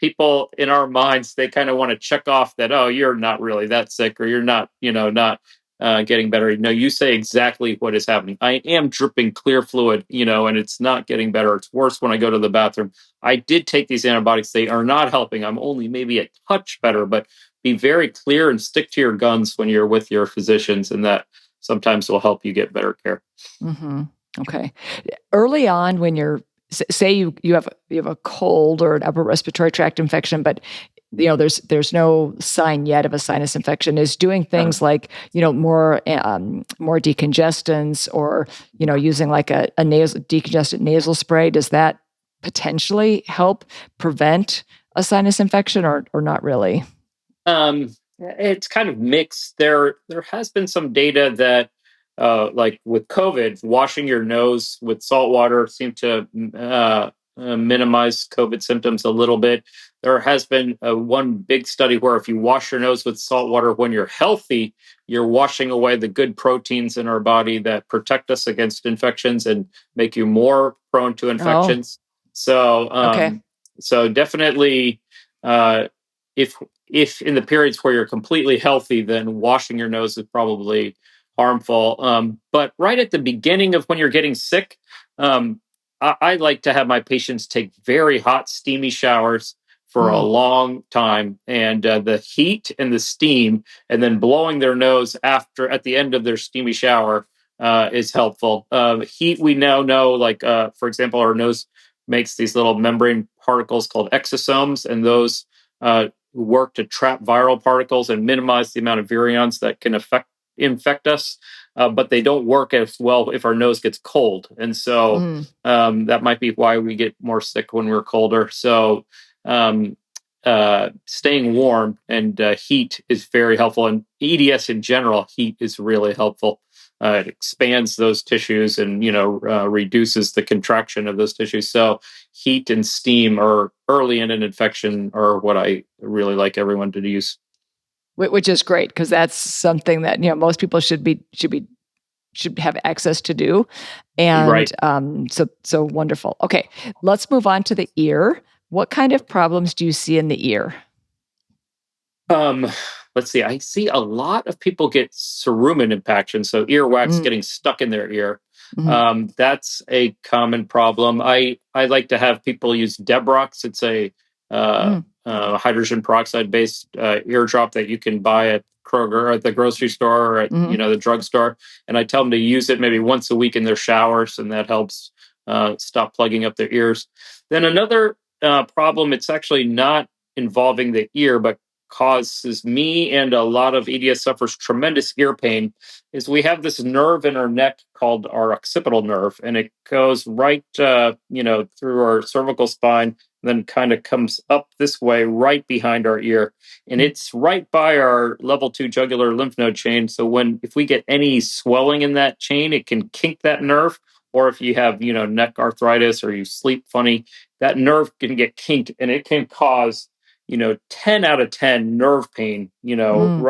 people in our minds, they kind of want to check off that, oh, you're not really that sick, or you're not, not getting better. No, you say exactly what is happening. I am dripping clear fluid, and it's not getting better. It's worse when I go to the bathroom. I did take these antibiotics. They are not helping. I'm only maybe a touch better, but be very clear and stick to your guns when you're with your physicians, and that sometimes will help you get better care. Mm-hmm. Okay. Early on, when you're say you have a cold or an upper respiratory tract infection, but there's no sign yet of a sinus infection, is doing things like more decongestants, or using like a nasal decongestant nasal spray, does that potentially help prevent a sinus infection, or not really? It's kind of mixed. There has been some data that, like with COVID, washing your nose with salt water seemed to minimize COVID symptoms a little bit. There has been one big study where if you wash your nose with salt water when you're healthy, you're washing away the good proteins in our body that protect us against infections and make you more prone to Oh, infections. So, okay. so definitely, uh, if in the periods where you're completely healthy, then washing your nose is probably harmful. But right at the beginning of when you're getting sick, I like to have my patients take very hot, steamy showers for a Mm, long time, and the heat and the steam, and then blowing their nose at the end of their steamy shower is helpful. Heat, we now know, like for example, our nose makes these little membrane particles called exosomes, and those work to trap viral particles and minimize the amount of virions that can infect us. But they don't work as well if our nose gets cold, and so mm, that might be why we get more sick when we're colder. So um, staying warm and heat is very helpful, and EDS in general, heat is really helpful. It expands those tissues and reduces the contraction of those tissues. So heat and steam are early in an infection are what I really like everyone to use. which is great, because that's something that most people should have access to do. And Right. so wonderful. Okay, let's move on to the ear. What kind of problems do you see in the ear? Um, let's see. I see a lot of people get cerumen impaction, so earwax Mm, getting stuck in their ear. mhm, That's a common problem. I like to have people use Debrox. It's a mm, hydrogen peroxide based ear drop that you can buy at Kroger or at the grocery store or at mhm, the drugstore. And I tell them to use it maybe once a week in their showers, and that helps stop plugging up their ears. Then another problem. It's actually not involving the ear, but causes me and a lot of EDS sufferers tremendous ear pain is we have this nerve in our neck called our occipital nerve, and it goes right, through our cervical spine, then kind of comes up this way right behind our ear, and mm, it's right by our level 2 jugular lymph node chain. So if we get any swelling in that chain, it can kink that nerve. Or if you have, neck arthritis or you sleep funny, that nerve can get kinked, and it can cause 10 out of 10 nerve pain, mm,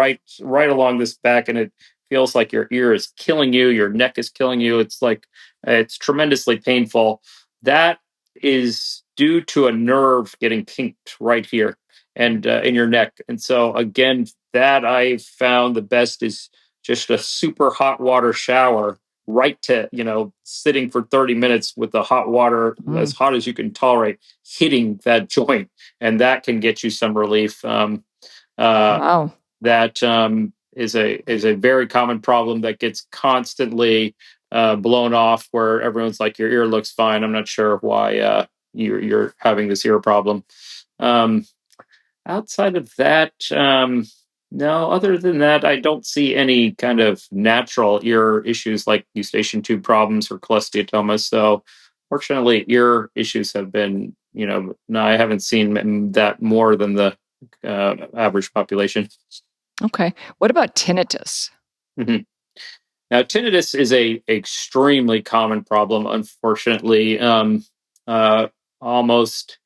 right along this back. And it feels like your ear is killing you, your neck is killing you. It's like, it's tremendously painful. That is due to a nerve getting kinked right here and in your neck. And so, again, that I found the best is just a super hot water shower, right to, sitting for 30 minutes with the hot water as mm. hot as you can tolerate, hitting that joint, and that can get you some relief. Uh, Wow. that is a very common problem that gets constantly blown off. Where everyone's like, "Your ear looks fine." I'm not sure why you're having this ear problem. Um, Outside of that, no. Other than that, I don't see any kind of natural ear issues like eustachian tube problems or cholesteatomas. So, fortunately, ear issues have been, no, I haven't seen that more than the average population. Okay. What about tinnitus? Mhm. Now, tinnitus is a extremely common problem. Unfortunately, uh, almost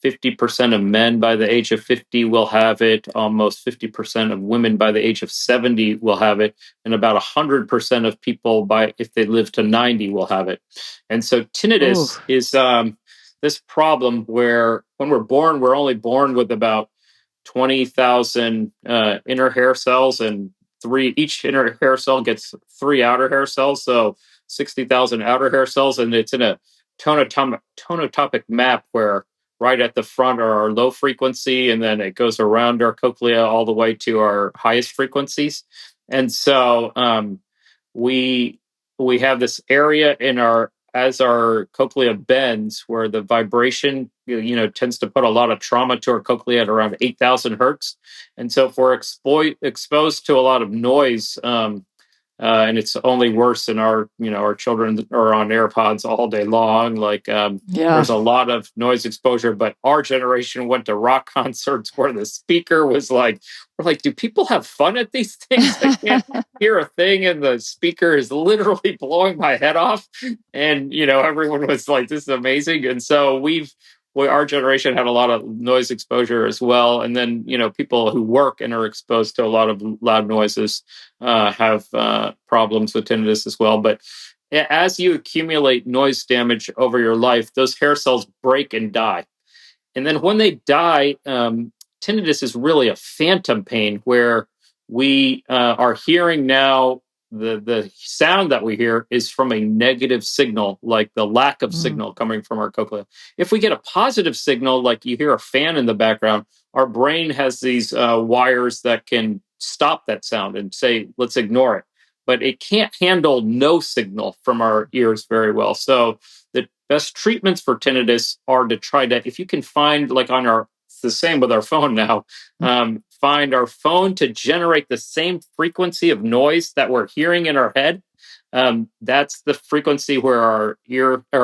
50% of men by the age of 50 will have it. Almost 50% of women by the age of 70 will have it. And about 100% of people if they live to 90 will have it. And so Ooh. tinnitus is this problem where when we're born, we're only born with about 20,000 inner hair cells and each inner hair cell gets 3 outer hair cells, so 60,000 outer hair cells, and it's in a tonotopic map where right at the front are our low frequency, and then it goes around our cochlea all the way to our highest frequencies. And so we have this area in our as our cochlea bends, where the vibration, tends to put a lot of trauma to our cochlea at around 8,000 hertz. And so if we're exposed to a lot of noise, and it's only worse in our children are on AirPods all day long. There's a lot of noise exposure, but our generation went to rock concerts where the speaker was we're like, do people have fun at these things? I can't hear a thing, and the speaker is literally blowing my head off. And, everyone was like, this is amazing. And so our generation had a lot of noise exposure as well. And then, people who work and are exposed to a lot of loud noises have problems with tinnitus as well. But as you accumulate noise damage over your life, those hair cells break and die. And then when they die, tinnitus is really a phantom pain where we are hearing now. The sound that we hear is from a negative signal, like the lack of signal coming from our cochlea. If we get a positive signal, like you hear a fan in the background, our brain has these wires that can stop that sound and say, let's ignore it. But it can't handle no signal from our ears very well. So the best treatments for tinnitus are to try to, if you can find, it's the same with our phone now, find our phone to generate the same frequency of noise that we're hearing in our head. That's the frequency where our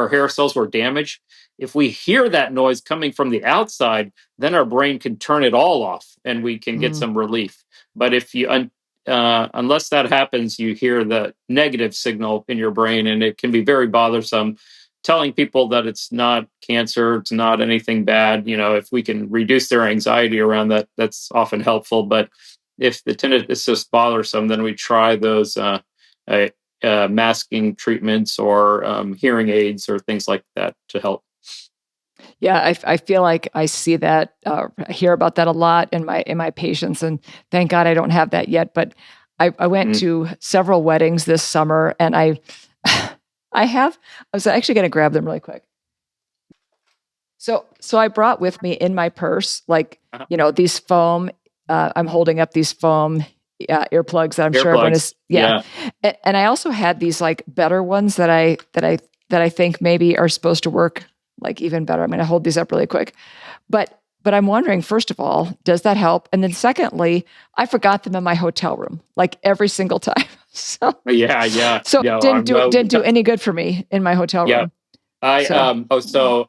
hair cells were damaged. If we hear that noise coming from the outside, then our brain can turn it all off and we can get some relief. But if you unless that happens, you hear the negative signal in your brain, and it can be very bothersome. Telling people that it's not cancer, it's not anything bad. If we can reduce their anxiety around that, that's often helpful. But if the tinnitus is just bothersome, then we try those masking treatments or hearing aids or things like that to help. Yeah, I feel like I see that, I hear about that a lot in my patients, and thank God I don't have that yet. But I went to several weddings this summer, and I was actually going to grab them really quick. So I brought with me in my purse, these foam. I'm holding up these foam earplugs that I'm sure everyone is. Yeah. And I also had these better ones that I think maybe are supposed to work even better. I'm going to hold these up really quick, but I'm wondering, first of all, does that help? And then secondly, I forgot them in my hotel room every single time. So didn't do any good for me in my hotel room.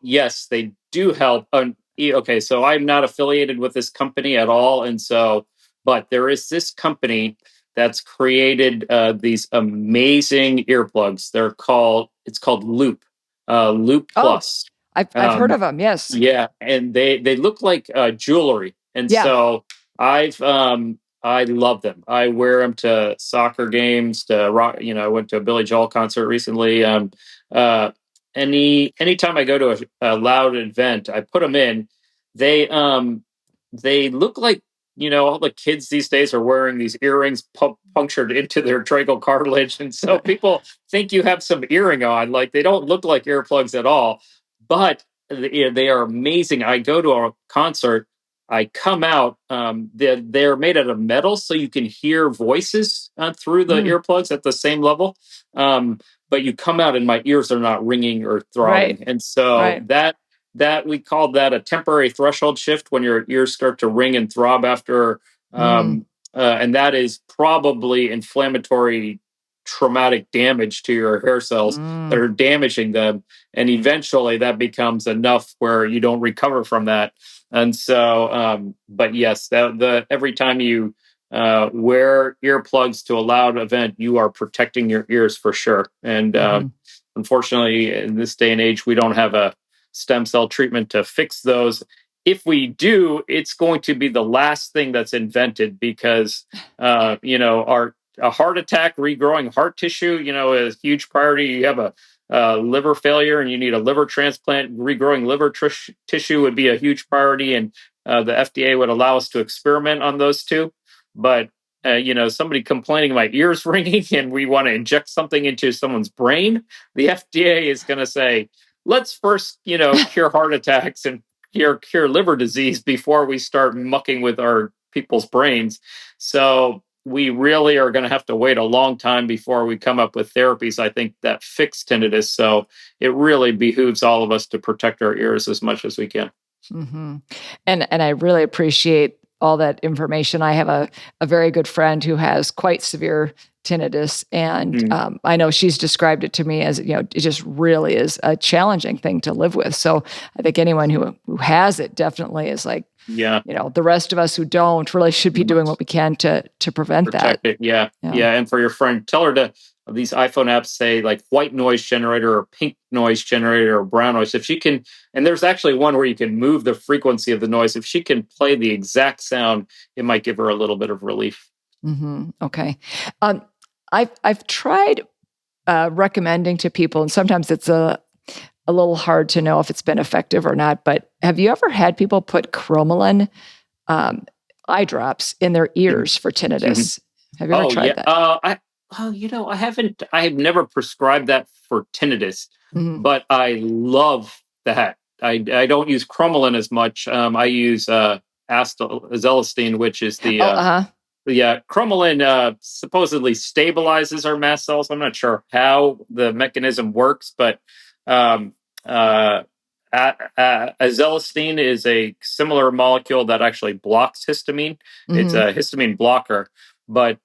Yes, they do help. Okay, so I'm not affiliated with this company at all, but there is this company that's created these amazing earplugs. It's called Loop Plus. I've heard of them. Yes. Yeah, and they look like jewelry, and so I love them. I wear them to soccer games, to rock. I went to a Billy Joel concert recently. Anytime I go to a loud event, I put them in. They look like, all the kids these days are wearing these earrings punctured into their tracheal cartilage, and so people think you have some earring on. They don't look like earplugs at all, but they are amazing. I go to a concert. I come out. They're made out of metal, so you can hear voices through the earplugs at the same level. But you come out, and my ears are not ringing or throbbing, and so that we call that a temporary threshold shift, when your ears start to ring and throb after, and that is probably inflammatory traumatic damage to your hair cells that are damaging them, and eventually that becomes enough where you don't recover from that. And so, but yes, every time you wear earplugs to a loud event, you are protecting your ears for sure. And unfortunately, in this day and age, we don't have a stem cell treatment to fix those. If we do, it's going to be the last thing that's invented, because a heart attack, regrowing heart tissue, is a huge priority. You have a liver failure and you need a liver transplant. Regrowing liver tissue would be a huge priority, and the FDA would allow us to experiment on those two. But somebody complaining my ears ringing and we want to inject something into someone's brain, the FDA is going to say, let's first, cure heart attacks and cure liver disease before we start mucking with our people's brains. So we really are going to have to wait a long time before we come up with therapies, I think, that fix tinnitus. So it really behooves all of us to protect our ears as much as we can. Mm-hmm. And I really appreciate all that information. I have a very good friend who has quite severe tinnitus, and I know she's described it to me as, it just really is a challenging thing to live with. So I think anyone who has it definitely is like, the rest of us who don't really should be doing what we can to prevent Protect that. it. Yeah. And for your friend, tell her to, these iPhone apps say like white noise generator or pink noise generator or brown noise. If she can, and there's actually one where you can move the frequency of the noise. If she can play the exact sound, it might give her a little bit of relief. Mm-hmm. Okay. I've tried recommending to people, and sometimes it's a little hard to know if it's been effective or not, but have you ever had people put cromolyn eye drops in their ears for tinnitus? Have you ever tried that? I haven't. I have never prescribed that for tinnitus, but I love that. I don't use cromolyn as much. I use azelastein, which is the cromolyn supposedly stabilizes our mast cells. I'm not sure how the mechanism works, but azelastein is a similar molecule that actually blocks histamine. It's a histamine blocker, but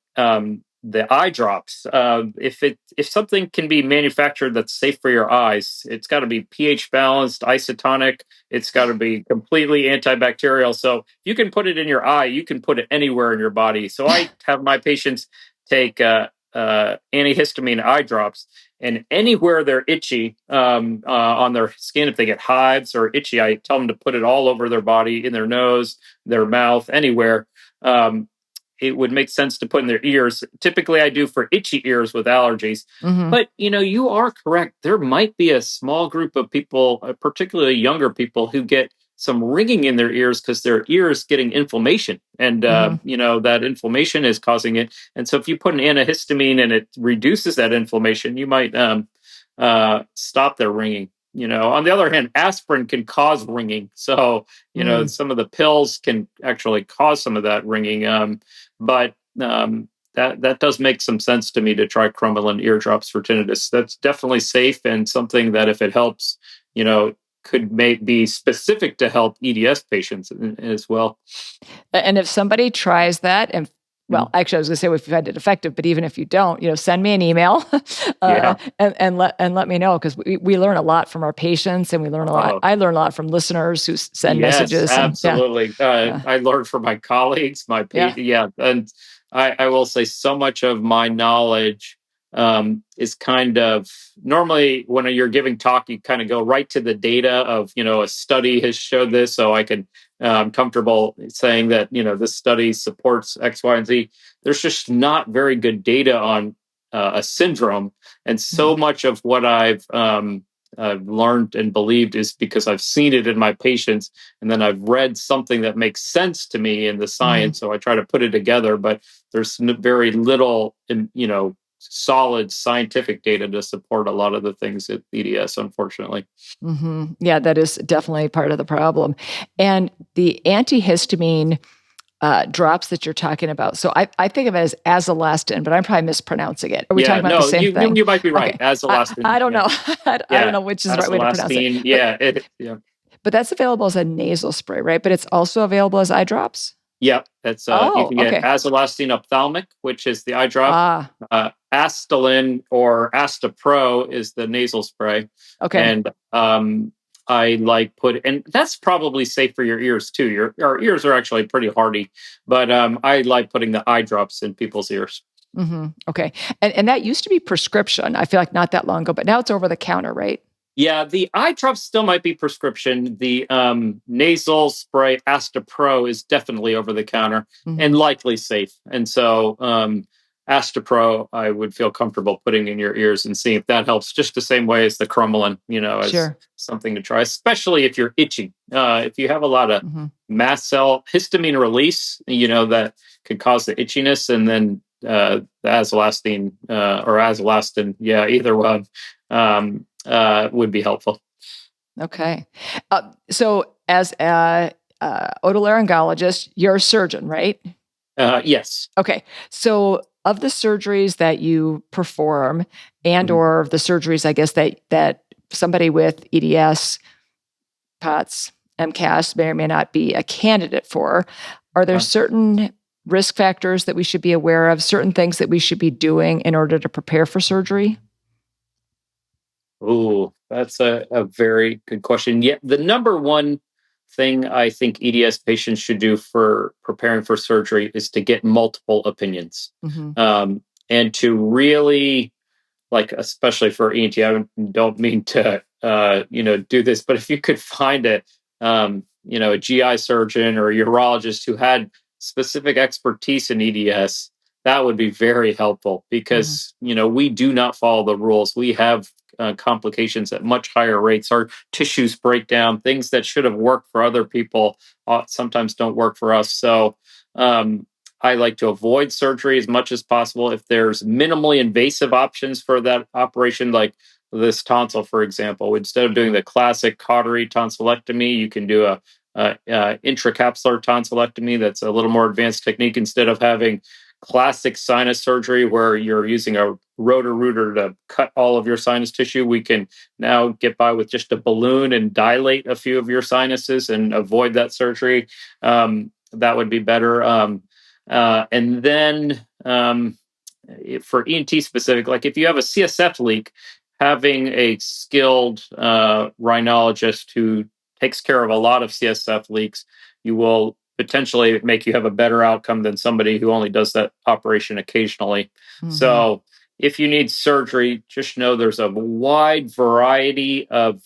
the eye drops, if something can be manufactured that's safe for your eyes, it's got to be pH balanced, isotonic. It's got to be completely antibacterial. So you can put it in your eye. You can put it anywhere in your body. So I have my patients take antihistamine eye drops, and anywhere they're itchy on their skin, if they get hives or itchy, I tell them to put it all over their body, in their nose, their mouth, anywhere. It would make sense to put in their ears. Typically, I do for itchy ears with allergies. But, you are correct. There might be a small group of people, particularly younger people, who get some ringing in their ears because their ears getting inflammation. And, that inflammation is causing it. And so if you put an antihistamine and it reduces that inflammation, you might stop their ringing. On the other hand, aspirin can cause ringing. So, some of the pills can actually cause some of that ringing. But that does make some sense to me to try cromolyn eardrops for tinnitus. That's definitely safe and something that, if it helps, could be specific to help EDS patients as well. And if somebody tries that, and well, actually, I was going to say if you find it effective, but even if you don't, send me an email and let me know, because we learn a lot from our patients, and we learn a lot. I learn a lot from listeners who send messages. Absolutely. I learned from my colleagues, my patients. And I will say so much of my knowledge is kind of, normally when you're giving talk, you kind of go right to the data of, a study has showed this, so I can I'm comfortable saying that, this study supports X, Y, and Z. There's just not very good data on a syndrome. And so much of what I've learned and believed is because I've seen it in my patients, and then I've read something that makes sense to me in the science. So I try to put it together, but there's very little, solid scientific data to support a lot of the things at EDS, unfortunately. Yeah, that is definitely part of the problem. And the antihistamine drops that you're talking about. So I think of it as azalastin, but I'm probably mispronouncing it. Are we talking about the same thing? You might be right. Okay. Azalastin. I don't know. I don't know which is the right way to pronounce it. But that's available as a nasal spray, right? But it's also available as eye drops? Yeah, that's you can get azalastin ophthalmic, which is the eye drop. Astelin or Astapro is the nasal spray. Okay. And I and that's probably safe for your ears too. Our ears are actually pretty hardy, but I like putting the eye drops in people's ears. Okay. And that used to be prescription, I feel like, not that long ago, but now it's over the counter, right? Yeah, the eye drops still might be prescription. The nasal spray Astapro is definitely over the counter and likely safe. And so Astapro, I would feel comfortable putting in your ears and seeing if that helps, just the same way as the crumolin, as Sure. something to try, especially if you're itching. If you have a lot of Hmm. mast cell histamine release, that could cause the itchiness, and then the azolastine or azolastin, either one would be helpful. Okay. So, as a otolaryngologist, you're a surgeon, right? Yes. Okay. So, of the surgeries that you perform, and Mhm. or the surgeries, I guess that somebody with EDS, POTS, MCAS may or may not be a candidate for, are there Uh, certain risk factors that we should be aware of? Certain things that we should be doing in order to prepare for surgery? Ooh, that's a very good question. Yeah, the number one thing I think EDS patients should do for preparing for surgery is to get multiple opinions, Hmm. and to really, like, especially for ENT. I don't mean to do this, but if you could find a GI surgeon or a urologist who had specific expertise in EDS, that would be very helpful, Hmm. because we do not follow the rules. We have complications at much higher rates. Our tissues break down. Things that should have worked for other people sometimes don't work for us. So I like to avoid surgery as much as possible. If there's minimally invasive options for that operation, like this tonsil, for example, instead of doing the classic cautery tonsillectomy, you can do a intracapsular tonsillectomy. That's a little more advanced technique, instead of having classic sinus surgery where you're using a rotor-rooter to cut all of your sinus tissue. We can now get by with just a balloon and dilate a few of your sinuses and avoid that surgery. That would be better. And then for ENT specific, like if you have a CSF leak, having a skilled rhinologist who takes care of a lot of CSF leaks, you will potentially make you have a better outcome than somebody who only does that operation occasionally. Hmm. So if you need surgery, just know there's a wide variety of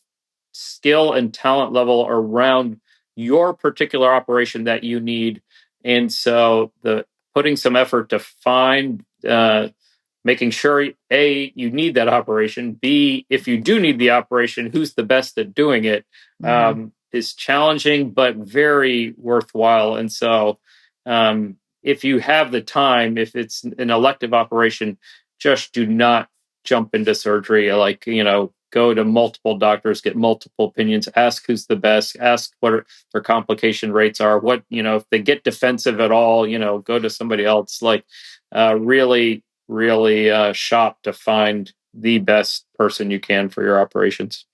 skill and talent level around your particular operation that you need. And so the putting some effort to find making sure, A, you need that operation, B, if you do need the operation, who's the best at doing it, Hmm. is challenging but very worthwhile. And so if you have the time, if it's an elective operation, just do not jump into surgery. Like, go to multiple doctors, get multiple opinions, ask who's the best, ask what their complication rates are, what, if they get defensive at all, go to somebody else. Like, really shop to find the best person you can for your operations.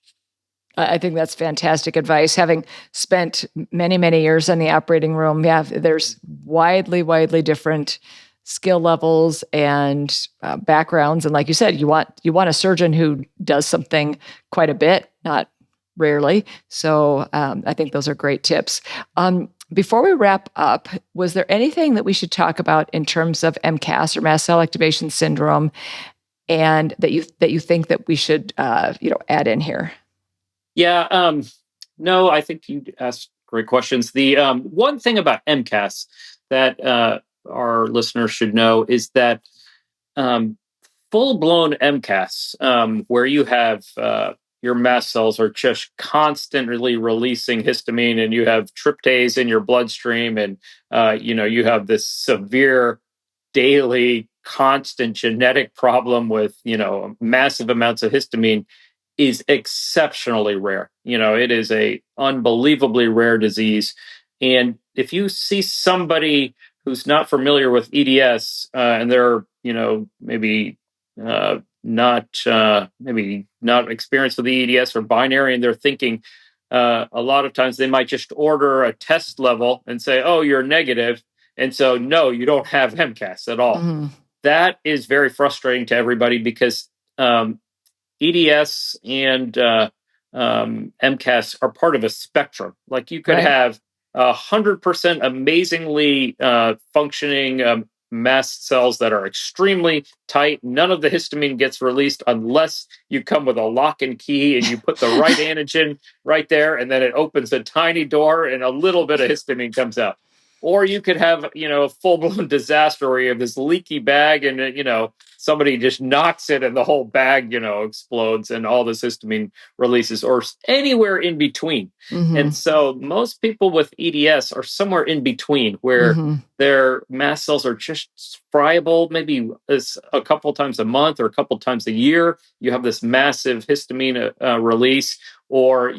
I think that's fantastic advice. Having spent many, many years in the operating room, yeah, there's widely different skill levels and backgrounds. And like you said, you want a surgeon who does something quite a bit, not rarely. So I think those are great tips. Before we wrap up, was there anything that we should talk about in terms of MCAS or mast cell activation syndrome, and that you think that we should add in here? Yeah, no, I think you asked great questions. The one thing about MCAS that our listeners should know is that um, full blown MCAS, where you have your mast cells are just constantly releasing histamine, and you have tryptase in your bloodstream, and you have this severe daily constant genetic problem with massive amounts of histamine, is exceptionally rare. It is a unbelievably rare disease. And if you see somebody who's not familiar with EDS, and they're, maybe not experienced with the EDS or binary, and they're thinking, a lot of times they might just order a test level and say, "Oh, you're negative," and so no, you don't have MCAS at all. Mhm. That is very frustrating to everybody, because EDS and MCAS are part of a spectrum. Like, you could Right. have 100% amazingly functioning mast cells that are extremely tight. None of the histamine gets released unless you come with a lock and key and you put the right antigen right there, and then it opens a tiny door and a little bit of histamine comes out. Or you could have, a full-blown disaster where you have this leaky bag and, somebody just knocks it and the whole bag, explodes and all the histamine releases, or anywhere in between. And so most people with EDS are somewhere in between where their mast cells are just friable, maybe a couple times a month or a couple times a year. You have this massive histamine release, or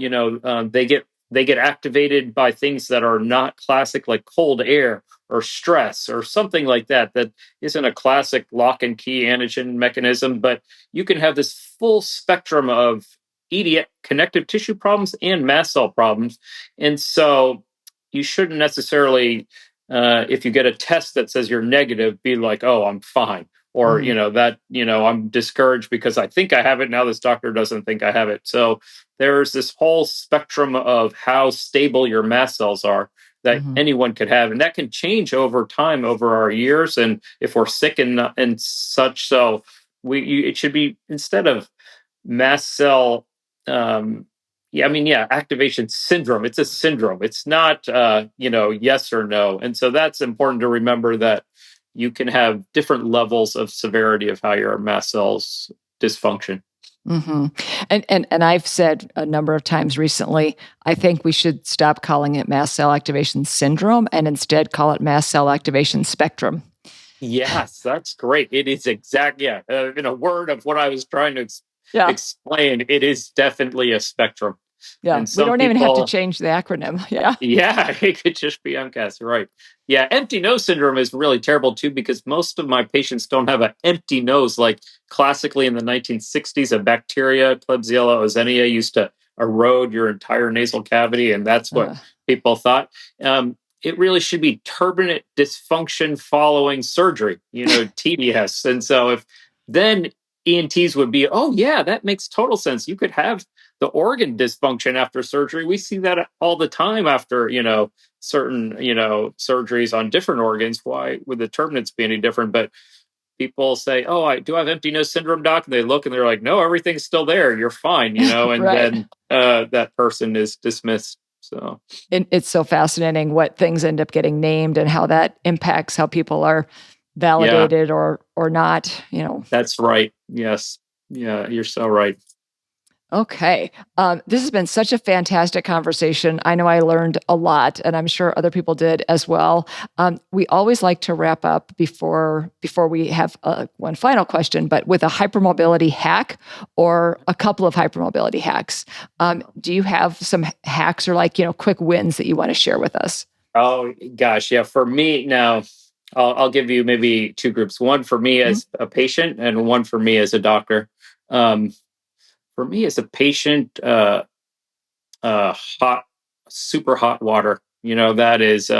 they get activated by things that are not classic, like cold air or stress or something like that. That isn't a classic lock and key antigen mechanism, but you can have this full spectrum of EDS, connective tissue problems, and mast cell problems. And so you shouldn't necessarily, if you get a test that says you're negative, be like, oh, I'm fine. Or, I'm discouraged because I think I have it. Now this doctor doesn't think I have it. So there's this whole spectrum of how stable your mast cells are that anyone could have. And that can change over time, over our years. And if we're sick and such, so it should be, instead of mast cell, activation syndrome. It's a syndrome. It's not, yes or no. And so that's important to remember, that you can have different levels of severity of how your mast cells dysfunction. And I've said a number of times recently, I think we should stop calling it mast cell activation syndrome and instead call it mast cell activation spectrum. Yes, that's great. It is exactly, in a word of what I was trying to explain, it is definitely a spectrum. Yeah, we don't even have to change the acronym. Yeah, it could just be MCAS, right? Yeah, empty nose syndrome is really terrible too, because most of my patients don't have an empty nose. Like classically in the 1960s, a bacteria, Klebsiella ozenia, used to erode your entire nasal cavity, and that's what people thought. It really should be turbinate dysfunction following surgery, TDS. And so if then ENTs would be, oh yeah, that makes total sense. You could have the organ dysfunction after surgery. We see that all the time after, certain, surgeries on different organs. Why would the turbinates be any different? But people say, oh, I do have empty nose syndrome, doc. And they look and they're like, no, everything's still there. You're fine, and then that person is dismissed. So it's so fascinating what things end up getting named and how that impacts how people are validated or not, That's right. Yes. Yeah, you're so right. Okay. This has been such a fantastic conversation. I know I learned a lot, and I'm sure other people did as well. We always like to wrap up before we have one final question, but with a hypermobility hack or a couple of hypermobility hacks. Do you have some hacks or quick wins that you want to share with us? Oh, gosh. Yeah. For me now, I'll give you maybe two groups. One for me as a patient and one for me as a doctor. For me as a patient, super hot water, that is,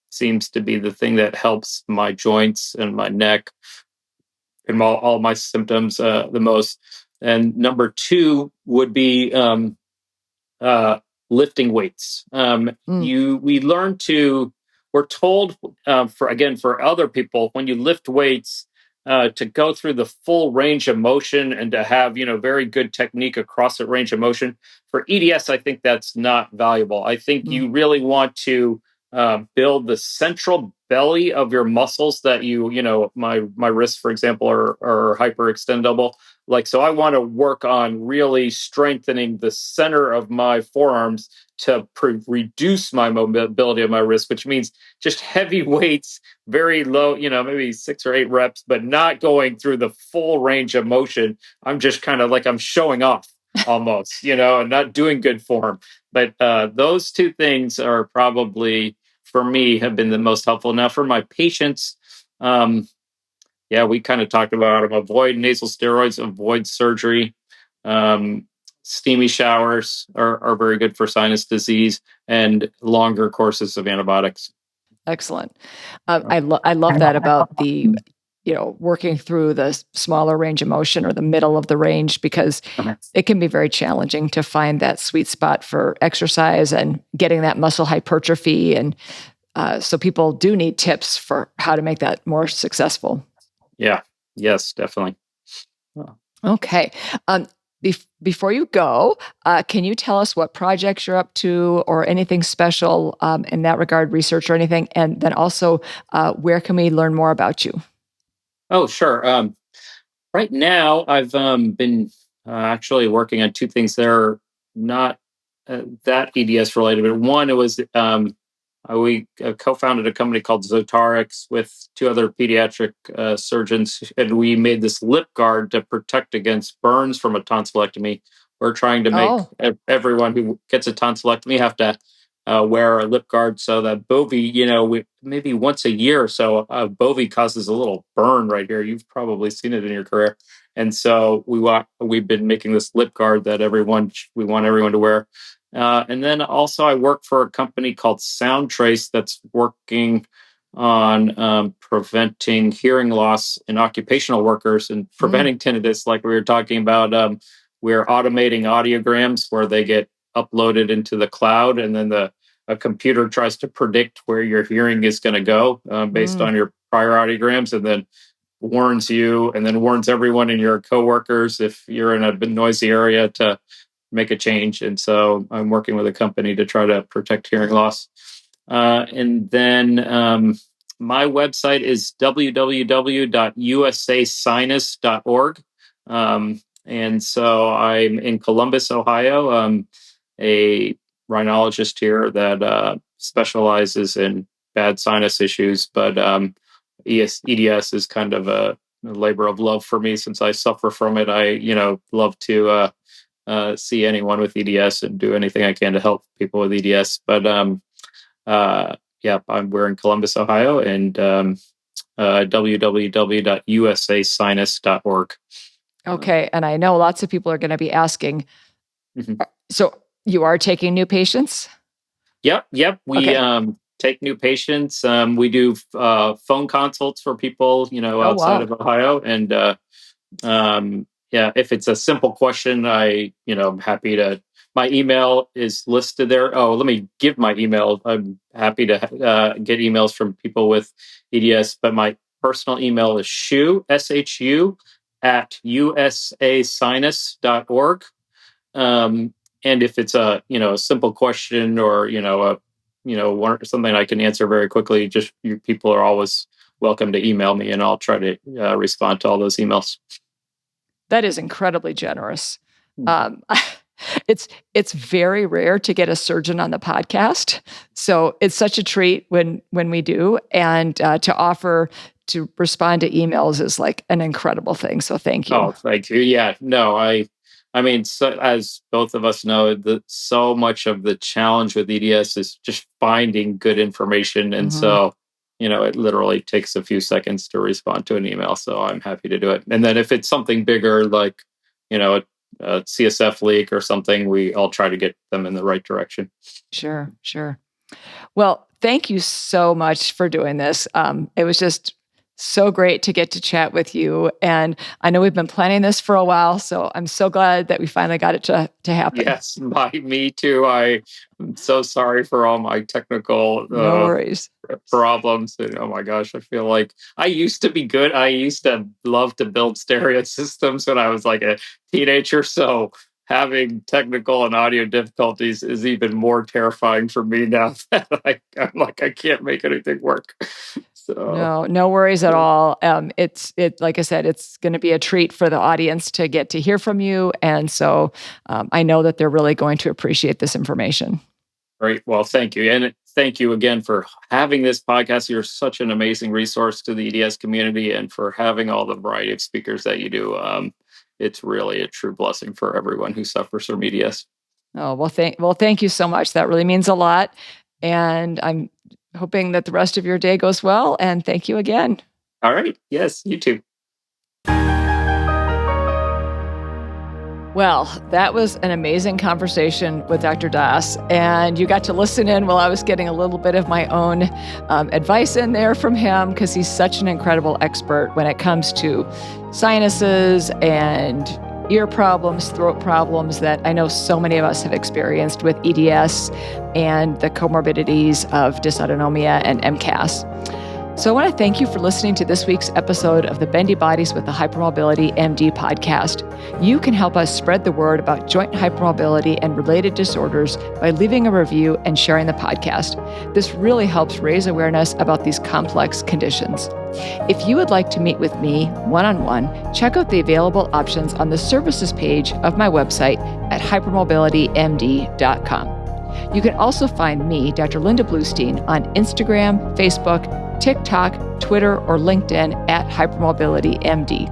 seems to be the thing that helps my joints and my neck and all my symptoms the most. And number two would be lifting weights. We're told, for other people, when you lift weights, to go through the full range of motion and to have, very good technique across the range of motion. For EDS, I think that's not valuable. I think you really want to build the central belly of your muscles that my wrists, for example, are hyperextendable. So I want to work on really strengthening the center of my forearms to reduce my mobility of my wrist, which means just heavy weights, very low, maybe 6 or 8 reps, but not going through the full range of motion. I'm just kind of like I'm showing off almost, and not doing good form. But those two things are probably, for me, have been the most helpful. Now, for my patients, we kind of talked about them. Avoid nasal steroids, avoid surgery. Steamy showers are very good for sinus disease, and longer courses of antibiotics. Excellent. I love that about the, working through the smaller range of motion or the middle of the range, because it can be very challenging to find that sweet spot for exercise and getting that muscle hypertrophy. And so people do need tips for how to make that more successful. Yeah. Yes, definitely. Okay. Before you go, can you tell us what projects you're up to or anything special in that regard, research or anything? And then also, where can we learn more about you? Oh, sure. Right now, I've been actually working on two things that are not that EDS related. But one, it was we co-founded a company called Zotarix with two other pediatric surgeons, and we made this lip guard to protect against burns from a tonsillectomy. We're trying to make Oh, everyone who gets a tonsillectomy have to wear a lip guard so that bovie, maybe once a year or so, bovie causes a little burn right here. You've probably seen it in your career. And so we've been making this lip guard that we want everyone to wear. And then also, I work for a company called Soundtrace that's working on preventing hearing loss in occupational workers and preventing tinnitus, like we were talking about. We're automating audiograms where they get uploaded into the cloud, and then a computer tries to predict where your hearing is going to go based on your prior audiograms, and then warns you, and then warns everyone in your coworkers if you're in a noisy area to make a change. And so I'm working with a company to try to protect hearing loss. And then my website is www.usasinus.org. And so I'm in Columbus, Ohio. A rhinologist here that specializes in bad sinus issues, but EDS is kind of a labor of love for me since I suffer from it. I, love to see anyone with EDS and do anything I can to help people with EDS. But we're in Columbus, Ohio, and www.usasinus.org. okay. And I know lots of people are going to be asking. Mhm. So you are taking new patients? Yep. We Okay. take new patients. We do phone consults for people, Oh, outside wow. of Ohio, and if it's a simple question, I'm happy to. My email is listed there. Oh, let me give my email. I'm happy to get emails from people with EDS, but my personal email is shu at usasinus.org. And if it's a simple question or something I can answer very quickly, just people are always welcome to email me, and I'll try to respond to all those emails. That is incredibly generous. Mm. Um, it's very rare to get a surgeon on the podcast, so it's such a treat when we do, and to offer to respond to emails is like an incredible thing. So thank you. Oh, thank you. Yeah, no, I mean, so, as both of us know, so much of the challenge with EDS is just finding good information, and Mhm. so it literally takes a few seconds to respond to an email. So I'm happy to do it. And then if it's something bigger, like a CSF leak or something, I'll try to get them in the right direction. Sure, sure. Well, thank you so much for doing this. It was just so great to get to chat with you. And I know we've been planning this for a while, so I'm so glad that we finally got it to happen. Yes, me too. I'm so sorry for all my technical No worries. problems. And oh my gosh, I feel like I used to be good. I used to love to build stereo systems when I was like a teenager. So having technical and audio difficulties is even more terrifying for me now that I'm like, I can't make anything work. So No, no worries at all. Like I said, it's going to be a treat for the audience to get to hear from you. And so I know that they're really going to appreciate this information. great. Well, thank you. And thank you again for having this podcast. You're such an amazing resource to the EDS community, and for having all the variety of speakers that you do. It's really a true blessing for everyone who suffers from EDS. Oh, thank you so much. That really means a lot. And I'm hoping that the rest of your day goes well. And thank you again. All right. Yes, you too. Well, that was an amazing conversation with Dr. Das, and you got to listen in while I was getting a little bit of my own advice in there from him, because he's such an incredible expert when it comes to sinuses and ear problems, throat problems that I know so many of us have experienced with EDS and the comorbidities of dysautonomia and MCAS. So I want to thank you for listening to this week's episode of the Bendy Bodies with the Hypermobility MD podcast. You can help us spread the word about joint hypermobility and related disorders by leaving a review and sharing the podcast. This really helps raise awareness about these complex conditions. If you would like to meet with me one-on-one, check out the available options on the services page of my website at hypermobilitymd.com. You can also find me, Dr. Linda Bluestein, on Instagram, Facebook, TikTok, Twitter, or LinkedIn at Hypermobility MD.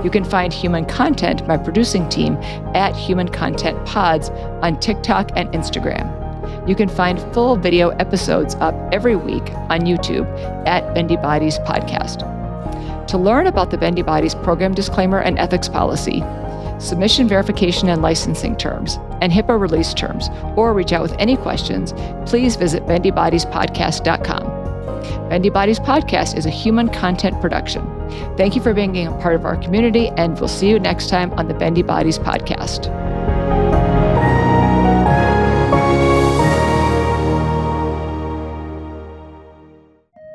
You can find Human Content, my producing team, at Human Content Pods on TikTok and Instagram. You can find full video episodes up every week on YouTube at Bendy Bodies Podcast. To learn about the Bendy Bodies program disclaimer and ethics policy, submission verification and licensing terms, and HIPAA release terms, or reach out with any questions, please visit bendybodiespodcast.com. Bendy Bodies Podcast is a Human Content production. Thank you for being a part of our community, and we'll see you next time on the Bendy Bodies Podcast.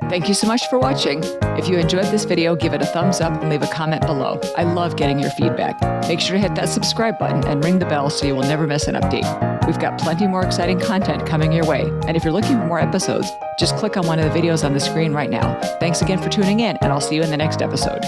Thank you so much for watching. If you enjoyed this video, give it a thumbs up and leave a comment below. I love getting your feedback. Make sure to hit that subscribe button and ring the bell so you will never miss an update. We've got plenty more exciting content coming your way. And if you're looking for more episodes, just click on one of the videos on the screen right now. Thanks again for tuning in, and I'll see you in the next episode.